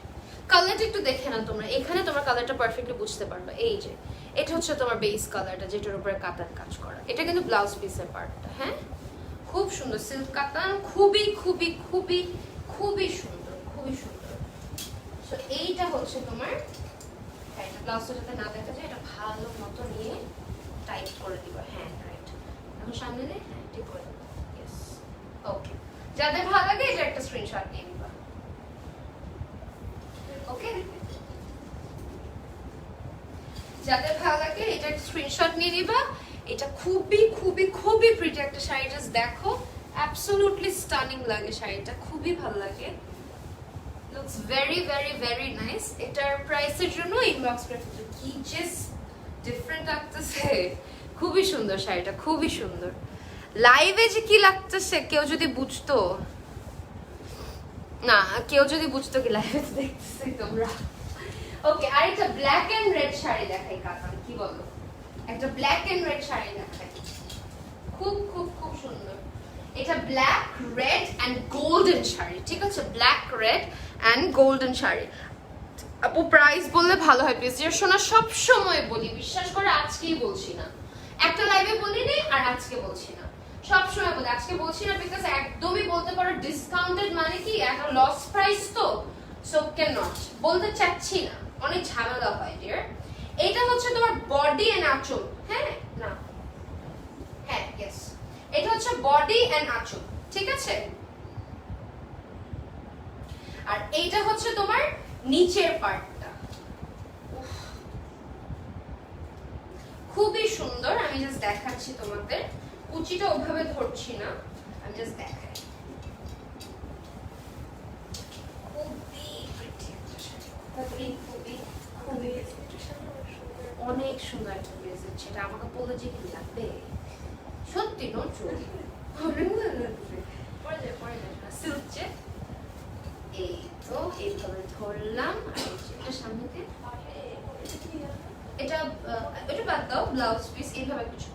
কালারটা একটু দেখে না তোমরা, এখানে তোমার কালারটা পারফেক্টলি বুঝতে পারবে। এই যে এটা হচ্ছে তোমার বেস কালারটা, যেটার উপরে কাতান কাজ করা, এটা কিন্তু ব্লাউজ পিসের পার্টটা। হ্যাঁ খুব সুন্দর সিল্ক কাতান, খুবই খুবই খুবই খুবই সুন্দর, খুবই সুন্দর। সো এইটা হচ্ছে তোমার, হ্যাঁ এটা ব্লাউজটা যাতে না দেখা যায়, এটা ভালো মতো নিয়ে টাইট করে দিবা। হ্যাঁ রাইট, এখন সামনে দিয়ে হ্যাঁ ঠিক করে দিবা। ইয়েস ওকে, যাদের ভালো লাগে এটা একটা স্ক্রিনশট নিয়ে নিবা। ওকে, যাদের ভালো লাগে এটা একটা স্ক্রিনশট নিয়ে নিবা। এটা খুবই খুবই খুবই প্রিটি একটা শাড়ি, জাস্ট দেখো অ্যাবসলিউটলি স্টানিং লাগে শাড়িটা, খুবই ভালো লাগে, looks very very very nice. এটার প্রাইসের জন্য ইনবক্স করে ফেলতে, কি জাস্ট ডিফারেন্ট লাগতেছে, খুবই সুন্দর শাড়িটা, খুবই সুন্দর। লাইভে যে কি লাগতেছে কেউ যদি বুঝতো না, কেউ যদি বুঝতো কি লাইভে দেখতেছি তোমরা। ওকে আরেকটা ব্ল্যাক এন্ড রেড শাড়ি দেখাই কাতান, কি বলো? একটা ব্ল্যাক এন্ড রেড শাড়ি দেখাই, খুব খুব খুব সুন্দর। এটা black red and golden sari. ঠিক আছে, black red and golden sari. আপু প্রাইস বললে ভালো হয় প্লিজ। যে শোনা সব সময় বলি, বিশ্বাস করে আজকেই বলছি না, একটা লাইভে বলিনি আর আজকে বলছি না, সব সময় বলি। আজকে বলছি না বিকজ একদমই বলতে পারো ডিসকাউন্টেড মানে কি একটা লস প্রাইস, তো সো ক্যান নট বলতে চাচ্ছি না, অনেক ঝামেলা হয় ডিয়ার। এটা হচ্ছে তোমার বডি এন্ড আঁচল। হ্যাঁ না হ্যাঁ ইয়েস, এটা হচ্ছে বডি এন্ড আঁচল। ঠিক আছে, আর এইটা হচ্ছে তোমার নিচের পার্টটা, খুবই সুন্দর। আমি জাস্ট দেখাচ্ছি তোমাদের, কুচিটা ওভাবে ধরছি না, আমি জাস্ট দেখাই। অনেক সুন্দর একটা ব্লেজার, সেটা আমাকে বলে যে কি লাগবে সত্যি নো চুল সিল্ক চেক। এই তো এইভাবে ধরলাম, আর এটা সামনে দিয়ে এটা বাদ দাও, ব্লাউজ পিস এইভাবে কিছু।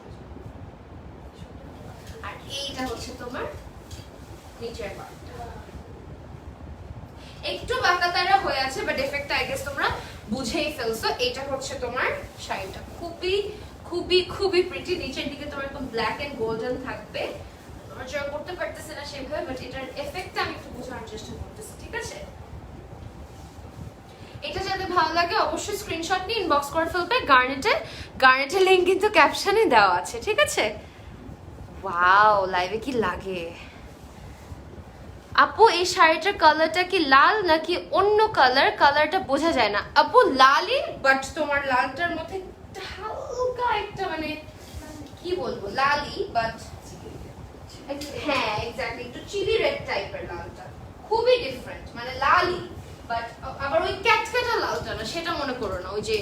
আর এইটা হচ্ছে তোমার নিচের পার্টটা, একটু বাঁকাতারা হয়ে আছে বাট এফেক্ট আই গেস তোমরা বুঝেই ফেলছো। এটা হচ্ছে তোমার শাড়িটা, খুবই খুবই খুবই প্রিটি। নিচের দিকে তোমার একদম ব্ল্যাক এন্ড গোল্ডেন থাকবে, তোমরা জয় করতে পারতেছে না সেভাবে, বাট এটার এফেক্টটা আমি একটু বোঝানোর চেষ্টা করতেছি, ঠিক আছে? এটা যাদের ভালো লাগে অবশ্যই স্ক্রিনশট নিয়ে ইনবক্স করে ফেলবে। গার্নেটের লিংক কিন্তু ক্যাপশনে দেওয়া আছে, ঠিক আছে? ওয়াও, লাইভে কি লাগে আপু? এই শাড়িটার কালারটা কি লাল নাকি অন্য কালার? কালারটা বোঝা যায় না আপু। লালই, বাট তোমার লালটার মধ্যে হালকা একটা মানে কি বলবো, লালই বাট হ্যাঁ এক্স্যাক্টলি একটু চিলি রেড টাইপের লালটা, খুবই ডিফারেন্ট, মানে লালই বাট আবার ওই ক্যাটকাটা লালটা না, সেটা মনে করো না, ওই যে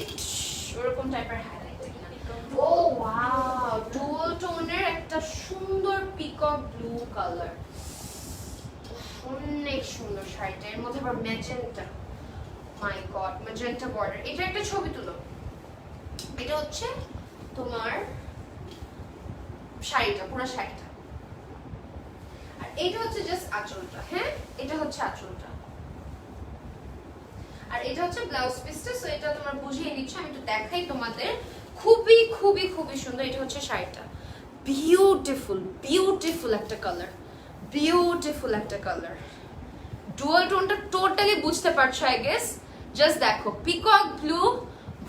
ওরকম টাইপের হাইলাইট। ও ওয়াও, ডুয়াল টোনের একটা সুন্দর পিকক ব্লু কালার, অনেক সুন্দর শাড়িটা। এর মধ্যে আবার ম্যাজেন্টা, মাই গড, ম্যাজেন্টা বর্ডার। এটা একটা ছবি তুলো, এটা হচ্ছে তোমার শাড়িটা, পুরো শাড়িটা। আর এটা হচ্ছে জাস্ট আঁচলটা, হ্যাঁ এটা হচ্ছে আঁচলটা, আর এটা হচ্ছে ব্লাউজ পিসটা। সো এটা তোমরা বুঝিয়ে নিচ্ছ, আমি একটু দেখাই তোমাদের। খুবই খুবই খুবই সুন্দর। এটা হচ্ছে শাড়িটা, বিউটিফুল বিউটিফুল একটা কালার, বিউটিফুল একটা কালার। ডুয়াল টোনটা টোটালি বুঝতে পারছো আই গেস। জাস্ট দেখো, পিকক ব্লু,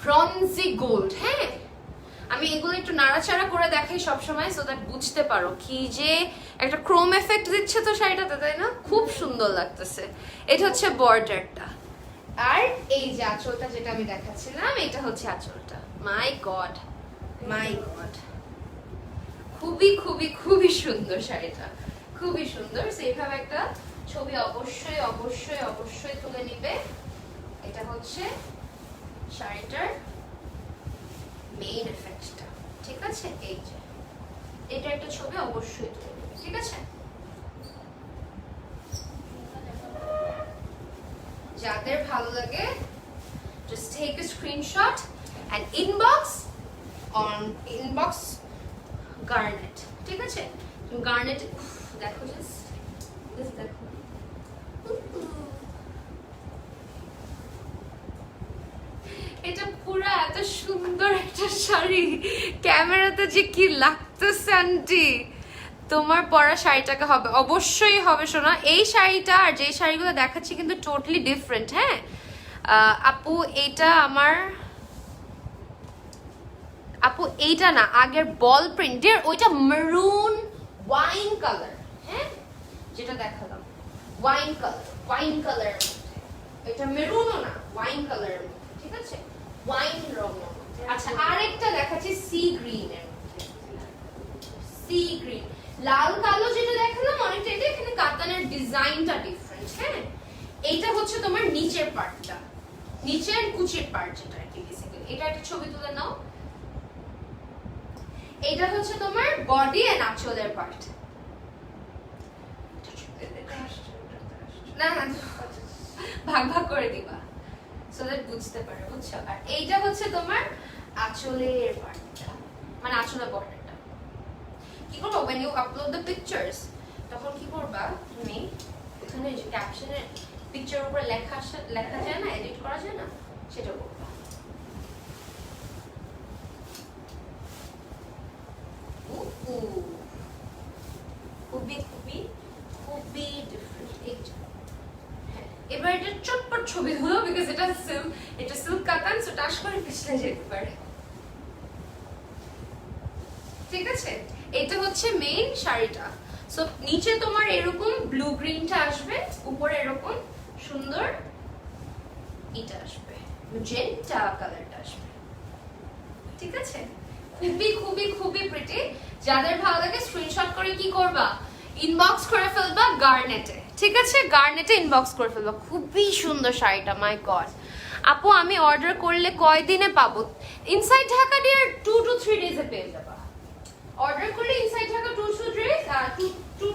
ব্রঞ্জি গোল্ড। হ্যাঁ আমি এগুলো একটু নাড়াচাড়া করে দেখাই সবসময়, সো দ্যাট বুঝতে পারো কি যে একটা ক্রোম এফেক্ট দিচ্ছে তো শাড়িটাতে, তাই না? খুব সুন্দর লাগতেছে। এটা হচ্ছে বর্ডারটা, আর এই যে আঁচলটা যেটা আমি দেখাচ্ছিলাম, এটা হচ্ছে আঁচলটা। মাই গড, মাই গড, খুবই খুবই খুবই সুন্দর শাড়িটা, খুবই সুন্দর। সেইভাবে একটা ছবি অবশ্যই অবশ্যই অবশ্যই তুলে নিবে। এটা হচ্ছে শাড়িটার মেইন এফেক্টটা, ঠিক আছে? এই যে এটা একটা ছবি অবশ্যই তুলে নিবে, ঠিক আছে? যাদের ভালো লাগে just take a screenshot and inbox garnet, ঠিক আছে? গার্নেট দেখো, জাস্ট দেখো, এটা পুরো এত সুন্দর একটা শাড়ি, ক্যামেরাতে যে কি লাগতেছে আন্টি। তোমার পরা শাড়িটাকে হবে, অবশ্যই হবে শোনা। এই শাড়িটা আর যে শাড়িগুলো দেখাচ্ছি কিন্তু টোটালি ডিফারেন্ট। হ্যাঁ আপু, এটা আমার আপু এইটা না, আগের বল প্রিন্টের ওইটা মেরুন ওয়াইন কালার। হ্যাঁ যেটা দেখালাম ওয়াইন কালার, এটা মেরুনও না, ওয়াইন কালারের মধ্যে, ঠিক আছে? ওয়াইন রঙের মধ্যে। আচ্ছা আরেকটা দেখাচ্ছি সি গ্রিনের মধ্যে, সি গ্রিন। লাল কালো যেটা দেখালাম অনেকটা, এটা এখানে কাতানের ডিজাইনটা ডিফারেন্ট। হ্যাঁ এইটা হচ্ছে তোমার নিচের পার্টটা, নিচের কুচির পার্ট যেটা আর কি বেসিক্যালি। এটা একটা ছবি তুলে নাও। এটা হচ্ছে তোমার বডি এন্ড আঁচলের পার্ট। না ভাগ ভাগ করে দিবা সো দ্যাট বুঝতে পারো, বুঝছো? আর এইটা হচ্ছে তোমার আঁচলের পার্টটা, মানে আঁচলের বর্ডারটা। কি করবো when you upload the pictures, তখন কি করবা তুমি, ওখানে যে ক্যাপশনে পিকচার উপরে লেখা যায় না, এডিট করা যায় না, সেটা করবা। খুবই খুবই খুবই ডিফারেন্ট। এবার এটা চটপট ছবি হলো বিকজ এটা সিল্ক কাতান, সো টাশ করে পিছলে যেতে পারে, ঠিক আছে? এটা হচ্ছে মেইন শাড়িটা। সো নিচে তোমার এরকম ব্লু গ্রিনটা আসবে, উপরে এরকম সুন্দর এটা আসবে, ম্যাজেন্টা কালারটা আসবে, ঠিক আছে? খুবই খুবই খুবই প্রিটি। যাদের ভালো লাগে স্ক্রিনশট করে কি করবা, ইনবক্স করে ফেলবা গার্নেটে, ঠিক আছে? গার্নেটে ইনবক্স করে ফেলবা। খুবই সুন্দর শাড়িটা, মাই গড। আপু আমি অর্ডার করলে কয়দিনে পাবো? ইনসাইড ঢাকা ডিয়ার 2 to 3 ডেজে পেয়ে যাবা। অর্ডার করলে inside Dhaka 2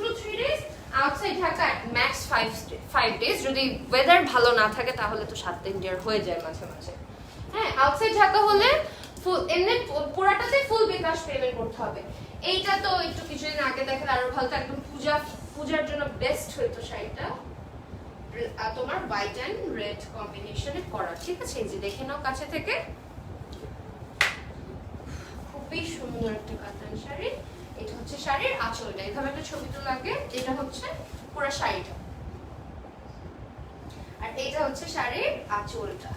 to 3 days, outside Dhaka max 5 days. যদি ওয়েদার ভালো না থাকে তাহলে তো 7 দিন ডিয়ার হয়ে যায় মাঝে মাঝে। হ্যাঁ, আউটসাইড ঢাকা হলে ফুল এমনি পুরাটাতে ফুল বিকাশ পেমেন্ট করতে হবে। এইটা তো একটু কিছুদিন আগে দেখেন আরো ভালো, একদম পূজার জন্য বেস্ট হইতো শাড়িটা। তোমার হোয়াইট এন্ড রেড কম্বিনেশনে করা, ঠিক আছে? এই যে দেখে নাও কাছে থেকে, খুবই সুন্দর একটা কাতান শাড়ি। এটা হচ্ছে শাড়ির আঁচলটা, এইভাবে একটা ছবি তো লাগে। এটা হচ্ছে পুরো শাড়িটা, আর এটা হচ্ছে শাড়ির আঁচলটা।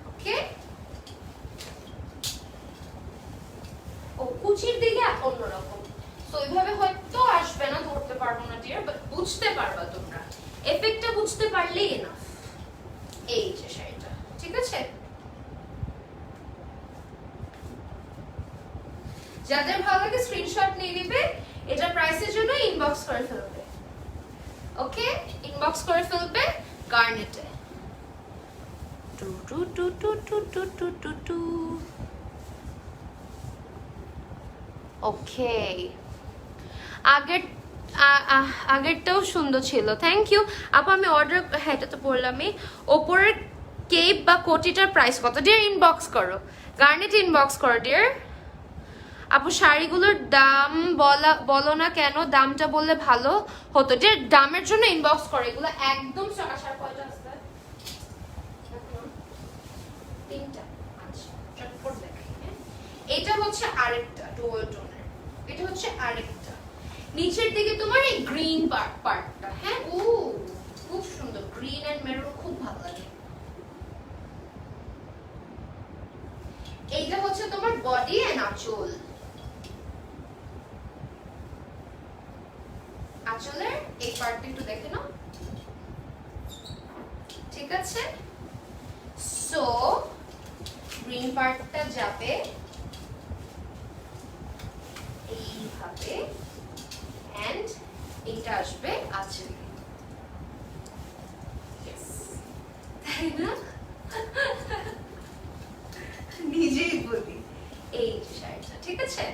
ওকে, ও কুচির দিকে অন্যরকম, তো এইভাবে হয়তো আসবে না, ধরতে পারবো না ডিয়ার, বাট বুঝতে পারবা তোমরা, এফেক্টটা বুঝতে পারলেই এনাফ। এই যে শাড়িটা, ঠিক আছে? যাদের ভালো লাগে স্ক্রিনশট নিয়ে নিবে, এটা প্রাইসের জন্য ইনবক্স করে ফেলবে। ওকে, ইনবক্স করে ফেলবে গার্নেটে। Two two two two two two two two two. Okay, আগেরটাও সুন্দর ছিল, থ্যাংক ইউ আপু। আমি অর্ডার, হ্যাঁ এটা তো বললামই। ওপরের কেপ বা কোটিটার প্রাইস কত ডিয়ার? ইনবক্স করো, গার্নেট ইনবক্স করো ডিয়ার। আপু শাড়িগুলোর দাম বলো না কেন? দামটা বললে ভালো হতো ডিয়ার। দামের জন্য ইনবক্স করো, এগুলো একদম আসার কয়টা আসছে? 3টা। আচ্ছা, চটপট দেখাই। এটা হচ্ছে আরেকটা ডুয়াল টোনের, এটা হচ্ছে আরেকটা। নিচের দিকে তোমার এই গ্রিন পার্টটা, হ্যাঁ ও খুব সুন্দর, গ্রিন এন্ড মেরুন, খুব ভালো লাগে। এইটা হচ্ছে তোমার বডি এন্ড আঁচল, আঁচলের এই পার্টটা একটু দেখে নাও, ঠিক আছে? সো গ্রিন পার্টটা যাবে এইভাবে, এন্ড এটা আসবে আঁচলে, তাই না? নিজেই বলি। এই শাড়িটা, ঠিক আছে?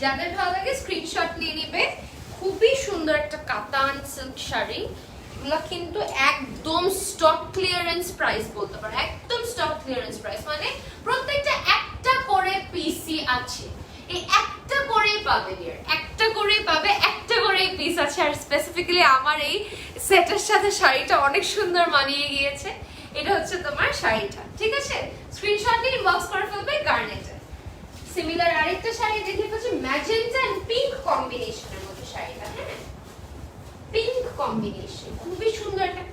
যাদের ভালো লাগে স্ক্রিনশট নিয়ে নিবে। খুবই সুন্দর একটা কাতান সিল্ক শাড়ি, এগুলা কিন্তু একদম স্টক ক্লিয়ারেন্স প্রাইস বলতে পারো, একদম স্টক ক্লিয়ারেন্স প্রাইস। মানে প্রত্যেকটা একটা করে পিসি আছে, এই একটা করেই পাবে ডিয়ার, একটা করেই পাবে, একটা করেই পিস আছে। আর স্পেসিফিক্যালি আমার এই সেটের সাথে শাড়িটা অনেক সুন্দর মানিয়ে গিয়েছে। এটা হচ্ছে তোমার শাড়িটা, ঠিক আছে? স্ক্রিনশট নিয়ে ইনবক্স করে ফেলবে গার্নেটে। সিমিলার আরেকটা শাড়ি দেখে হচ্ছে ম্যাজেন্টা এন্ড পিঙ্ক কম্বিনেশনের মধ্যে শাড়িটা, হ্যাঁ পিঙ্ক কম্বিনেশন, খুবই সুন্দর একটা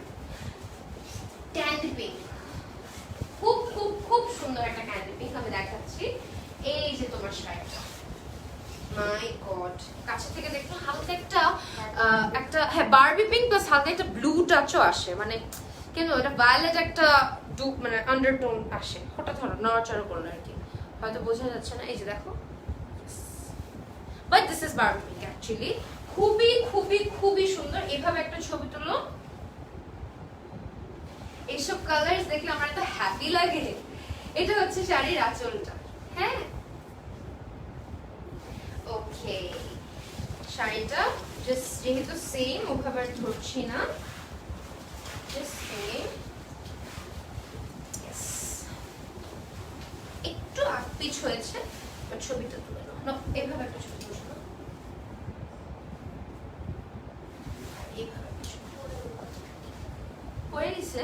ক্যান্ডি পিঙ্ক, খুব খুব খুব সুন্দর একটা ক্যান্ডি পিঙ্ক। আমি দেখাচ্ছি, এই যে তোমার শাড়িটা, মাই গড, কাছে থেকে দেখো হালকা একটা হ্যাঁ বারবি পিঙ্ক প্লাস হালকা একটা ব্লু টাচও আসে, মানে কেন এটা ভায়োলেট একটা মানে আন্ডারটোন আসে, হঠাৎ হঠাৎ নড়াচড়া করলো আর কি, হয়তো বোঝা যাচ্ছে না। এই যে দেখো, but this is Barbie pink actually, খুবই খুবই খুবই সুন্দর। এভাবে একটা ছবি তুলো, এইসব কালার্স দেখলে আমার এত হ্যাপি লাগে। এটা হচ্ছে শাড়ির আঁচলটা, হ্যাঁ ওকে। শাড়িটা জাস্ট যেহেতু সেম, ওভাবে ধরছি না, জাস্ট সেম, একটু আকপিচ হয়েছে, বাট ছবিটা তুলে নাও, এভাবে একটা ছবি তুলে নাও, এইভাবে একটা ছবি হয়ে গেছে।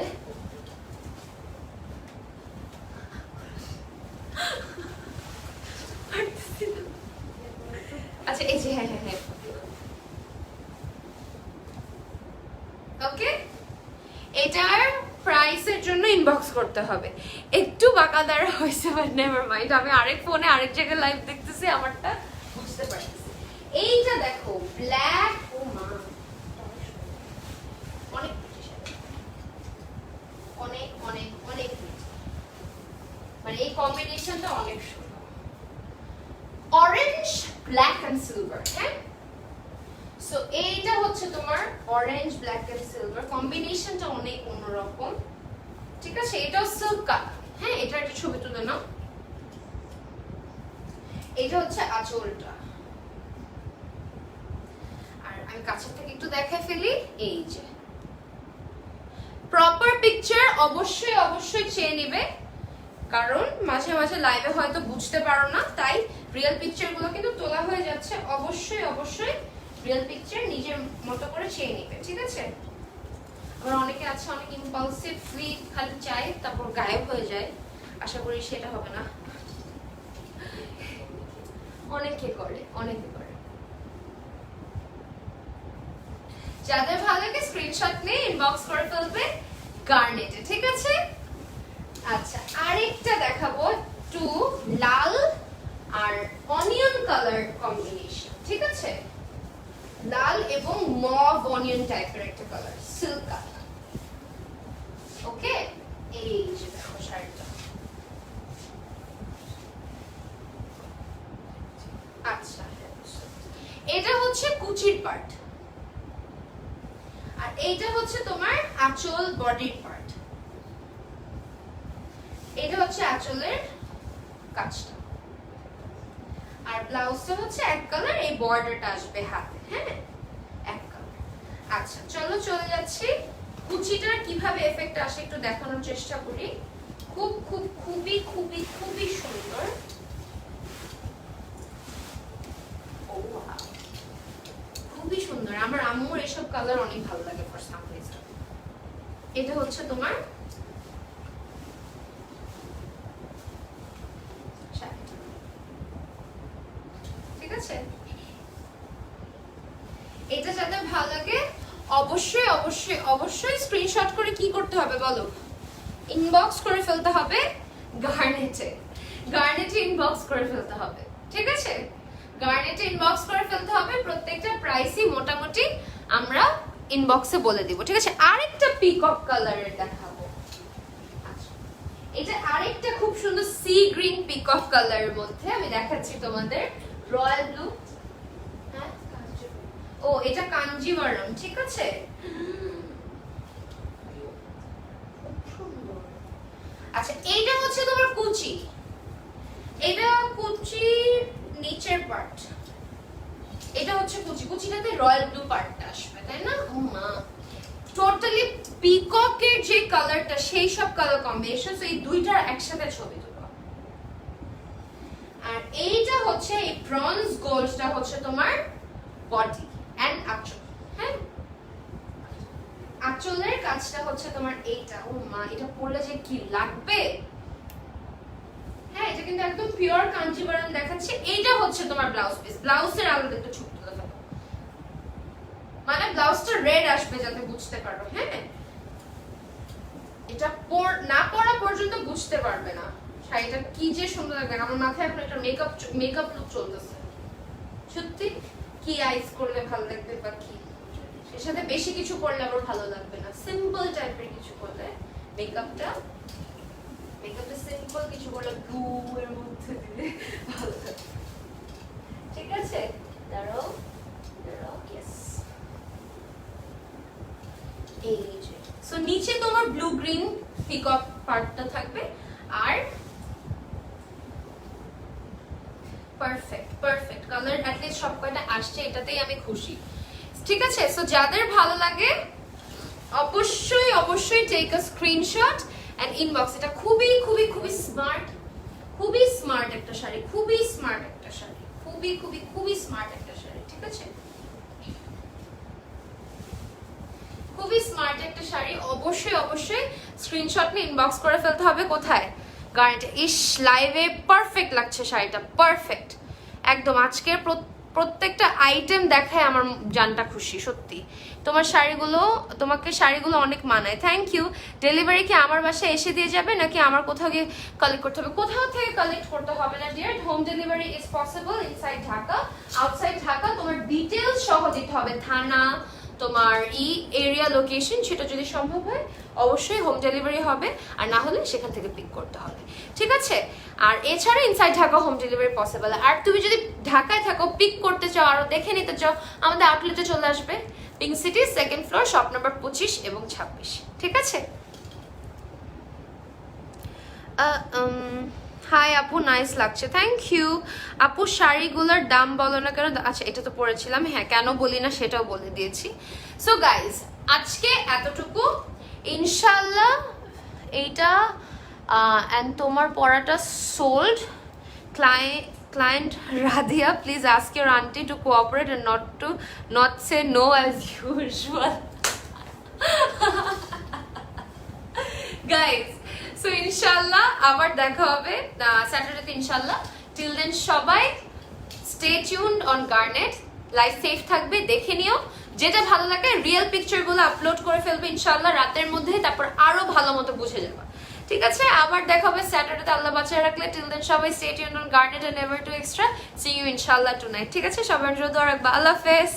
আচ্ছা এই যে হ্যাঁ হ্যাঁ হ্যাঁ ওকে, এটার প্রাইসের জন্য ইনবক্স করতে হবে। একটু বাঁকাদার হয়েছে, বাট নেভার মাইন্ড, আমি আরেক ফোনে আরেক জায়গায় লাইভ দেখতেছি, আমারটা বুঝতে পারতেছি। এইটা দেখো ব্ল্যাক, ও অনেক অনেক অনেক মানে এই কম্বিনেশনটা অনেক সুন্দর। অরেঞ্জ ব্ল্যাক এন্ড সিলভার, হ্যাঁ সো এইটা হচ্ছে তোমার অরেঞ্জ ব্ল্যাক এন্ড সিলভার কম্বিনেশনটা অনেক অন্যরকম, ঠিক আছে। এটাও সিল্ক কালার, হ্যাঁ এটা একটা ছবি তুলে নাও। এটা হচ্ছে আঁচলটা, আর আমি কাছের থেকে একটু দেখাই ফেলি। এই যে প্রপার পিকচার অবশ্যই অবশ্যই চেয়ে নিবে, কারণ মাঝে মাঝে লাইভে হয়তো বুঝতে পারো না, তাই রিয়েল পিকচার গুলো কিন্তু তোলা হয়ে যাচ্ছে। অবশ্যই অবশ্যই রিয়েল পিকচার নিজের মতো করে চেয়ে নিবে, ঠিক আছে। আবার অনেকে আছে অনেক ইম্পালসিভলি খালি চাই তারপর গায়েব হয়ে যায়, আশা করি সেটা হবে না। অনেকে করে, অনেকে করে। যাদের ভালো লাগে স্ক্রিনশট নিয়ে ইনবক্স করে ফেলবে গার্নেটে, ঠিক আছে। আচ্ছা আরেকটা দেখাবো, টু লাল আর অনিয়ন কালার কম্বিনেশন, ঠিক আছে। লাল এবং মভ অনিয়ন টাইপের একটা কালার, সিল্ক কালার। ওকে, এই যে দেখো শাড়িটা। আচ্ছা এটা হচ্ছে কুচির পার্ট, আর এইটা হচ্ছে তোমার আঁচল বডির পার্ট। এটা হচ্ছে আঁচলের কাজটা, আর ব্লাউজটা হচ্ছে এক কালার, এই বর্ডারটা আসবে হাতে, হ্যাঁ এক কালার। আচ্ছা চলো চলে যাচ্ছি কুচিটার কিভাবে এফেক্ট আসে একটু দেখানোর চেষ্টা করি। খুব খুব খুবই খুবই খুবই সুন্দর। খুবই সুন্দর, আমার আম্মুর এসব কালার অনেক ভালো লাগে ফর সাম রিজন। এটা হচ্ছে তোমার ঠিক আছে। এটা যাদের ভালো লাগে অবশ্যই অবশ্যই অবশ্যই স্ক্রিনশট করে কি করতে হবে বলো, ইনবক্স করে ফেলতে হবে গার্নেটে। গার্নেটে ইনবক্স করে ফেলতে হবে, ঠিক আছে। গার্নেটে ইনবক্স করে ফেলতে হবে। প্রত্যেকটা প্রাইসই মোটামুটি আমরা ইনবক্সে বলে দিব, ঠিক আছে। আরেকটা পিকক কালারের দেখাবো। আচ্ছা এটা আরেকটা খুব সুন্দর সি গ্রিন পিকক কালারের মধ্যে আমি দেখাচ্ছি তোমাদের, রয়্যাল ব্লু। হ্যাঁ ও এটা কাঞ্জিভারম, ঠিক আছে। আচ্ছা এইটা হচ্ছে তোমার কুচি, এটা কুচি নিচের পার্ট, এটা হচ্ছে কুচি। কুচিটাতে রয়্যাল ব্লু পার্টটা আসবে, তাই না। ও মা, টোটালি পিককের যে কালারটা সেই সব কালার কম্বিনেশন, এই দুইটার একসাথে ছবি তুলো। আর এইটা হচ্ছে এই ব্রঞ্জ গোল্ডটা হচ্ছে তোমার বডি এন্ড আঁচল, হ্যাঁ আঁচলের কাজটা হচ্ছে তোমার এইটা। ও মা, এটা পরলে যে কি লাগবে। হ্যাঁ এটা কিন্তু একদম পিওর কাঞ্জিভারম দেখাচ্ছে। এইটা হচ্ছে তোমার ব্লাউজ পিস। ব্লাউজের আলাদা একটা ছবি তুলে ফেলো, মানে ব্লাউজটা রেড আসবে যাতে বুঝতে পারো। হ্যাঁ এটা না পরা পর্যন্ত বুঝতে পারবে না শাড়িটা কি যে সুন্দর লাগবে। আমার মাথায় এখন একটা মেকআপ লুক চলতেছে। সত্যি কি আইস করলে ভালো লাগবে বা কি, এর সাথে বেশি কিছু করলে আবার ভালো লাগবে না। সিম্পল টাইপের কিছু করলে মেকআপটা সিম্পল কিছু করলে ব্লু এর মধ্যে দিলে ভালো লাগবে, ঠিক আছে। দাঁড়াও দাঁড়াও, ইয়েস। এই যে সো নিচে তোমার ব্লু গ্রিন পিকক পার্টটা থাকবে, আর পারফেক্ট পারফেক্ট কালার অ্যাটলিস্ট সব কয়টা আসছে, এটাতেই আমি খুশি, ঠিক আছে। সো যাদের ভালো লাগে অবশ্যই অবশ্যই take a screenshot and inbox. এটা খুবই খুবই খুবই স্মার্ট একটা শাড়ি, খুবই স্মার্ট একটা শাড়ি, খুবই খুবই খুবই স্মার্ট একটা শাড়ি, ঠিক আছে। খুবই স্মার্ট একটা শাড়ি। অবশ্যই অবশ্যই স্ক্রিনশট নিয়ে ইনবক্স করে ফেলতে হবে। কোথায়? গার্নেটে। ইস লাইভে পারফেক্ট লাগছে শাড়িটা, পারফেক্ট একদম। আজকের প্রত্যেকটা আইটেম দেখায় আমার জানটা খুশি, সত্যি। তোমাকে শাড়িগুলো অনেক মানায়। Thank you. ডেলিভারি কি আমার বাসায় এসে দিয়ে যাবে নাকি আমার কোথাও গিয়ে কালেক্ট করতে হবে? কোথাও থেকে কালেক্ট করতে হবে না dear. Home delivery is possible inside Dhaka, outside Dhaka তোমার ডিটেইলস সহ দিতে হবে, থানা, তোমার এরিয়া লোকেশন, সেটা যদি সম্ভব হয় অবশ্যই হোম ডেলিভারি হবে, আর না হলে সেখান থেকে পিক করতে হবে, ঠিক আছে? আর এছাড়া inside Dhaka home delivery possible. আর তুমি যদি ঢাকায় থাকো, পিক করতে চাও, আরো দেখে নিতে চাও, আমাদের আউটলেটে চলে আসবে, pink city 2nd floor, shop number 25 এবং 26, ঠিক আছে? হাই আপু, নাইস লাগছে, থ্যাংক ইউ আপু। শাড়িগুলোর দাম বলো না কেন? আচ্ছা, এটা তো পরেছিলাম, হ্যাঁ, কেন বলি না সেটাও বলে দিয়েছি। সো গাইজ, আজকে এতটুকু, ইনশাল্লাহ এইটা অ্যান্ড তোমার পড়াটা sold. Client Radhia, please ask your auntie to cooperate and not say no as usual. Guys, so inshallah আবার দেখা হবে স্যাটারডেতে ইনশাল্লাহ। টিল দেন সবাই stay tuned on garnet. Life safe থাকবে, দেখে নিও, যেটা ভালো লাগে রিয়েল পিকচারগুলো আপলোড করে ফেলবে ইনশাল্লাহ রাতের মধ্যে, তারপর আরো ভালো মতো বুঝে যাবে, ঠিক আছে? আবার দেখা হবে স্যাটারডেতে, আল্লাহ বাঁচায় রাখলে। টিল দেন সবাই stay tuned on Garnet and never two extra. See you ইনশাল্লাহ টুনাইট, ঠিক আছে? সবার জন্য দোয়া রাখবা। আল্লাহ হাফেজ।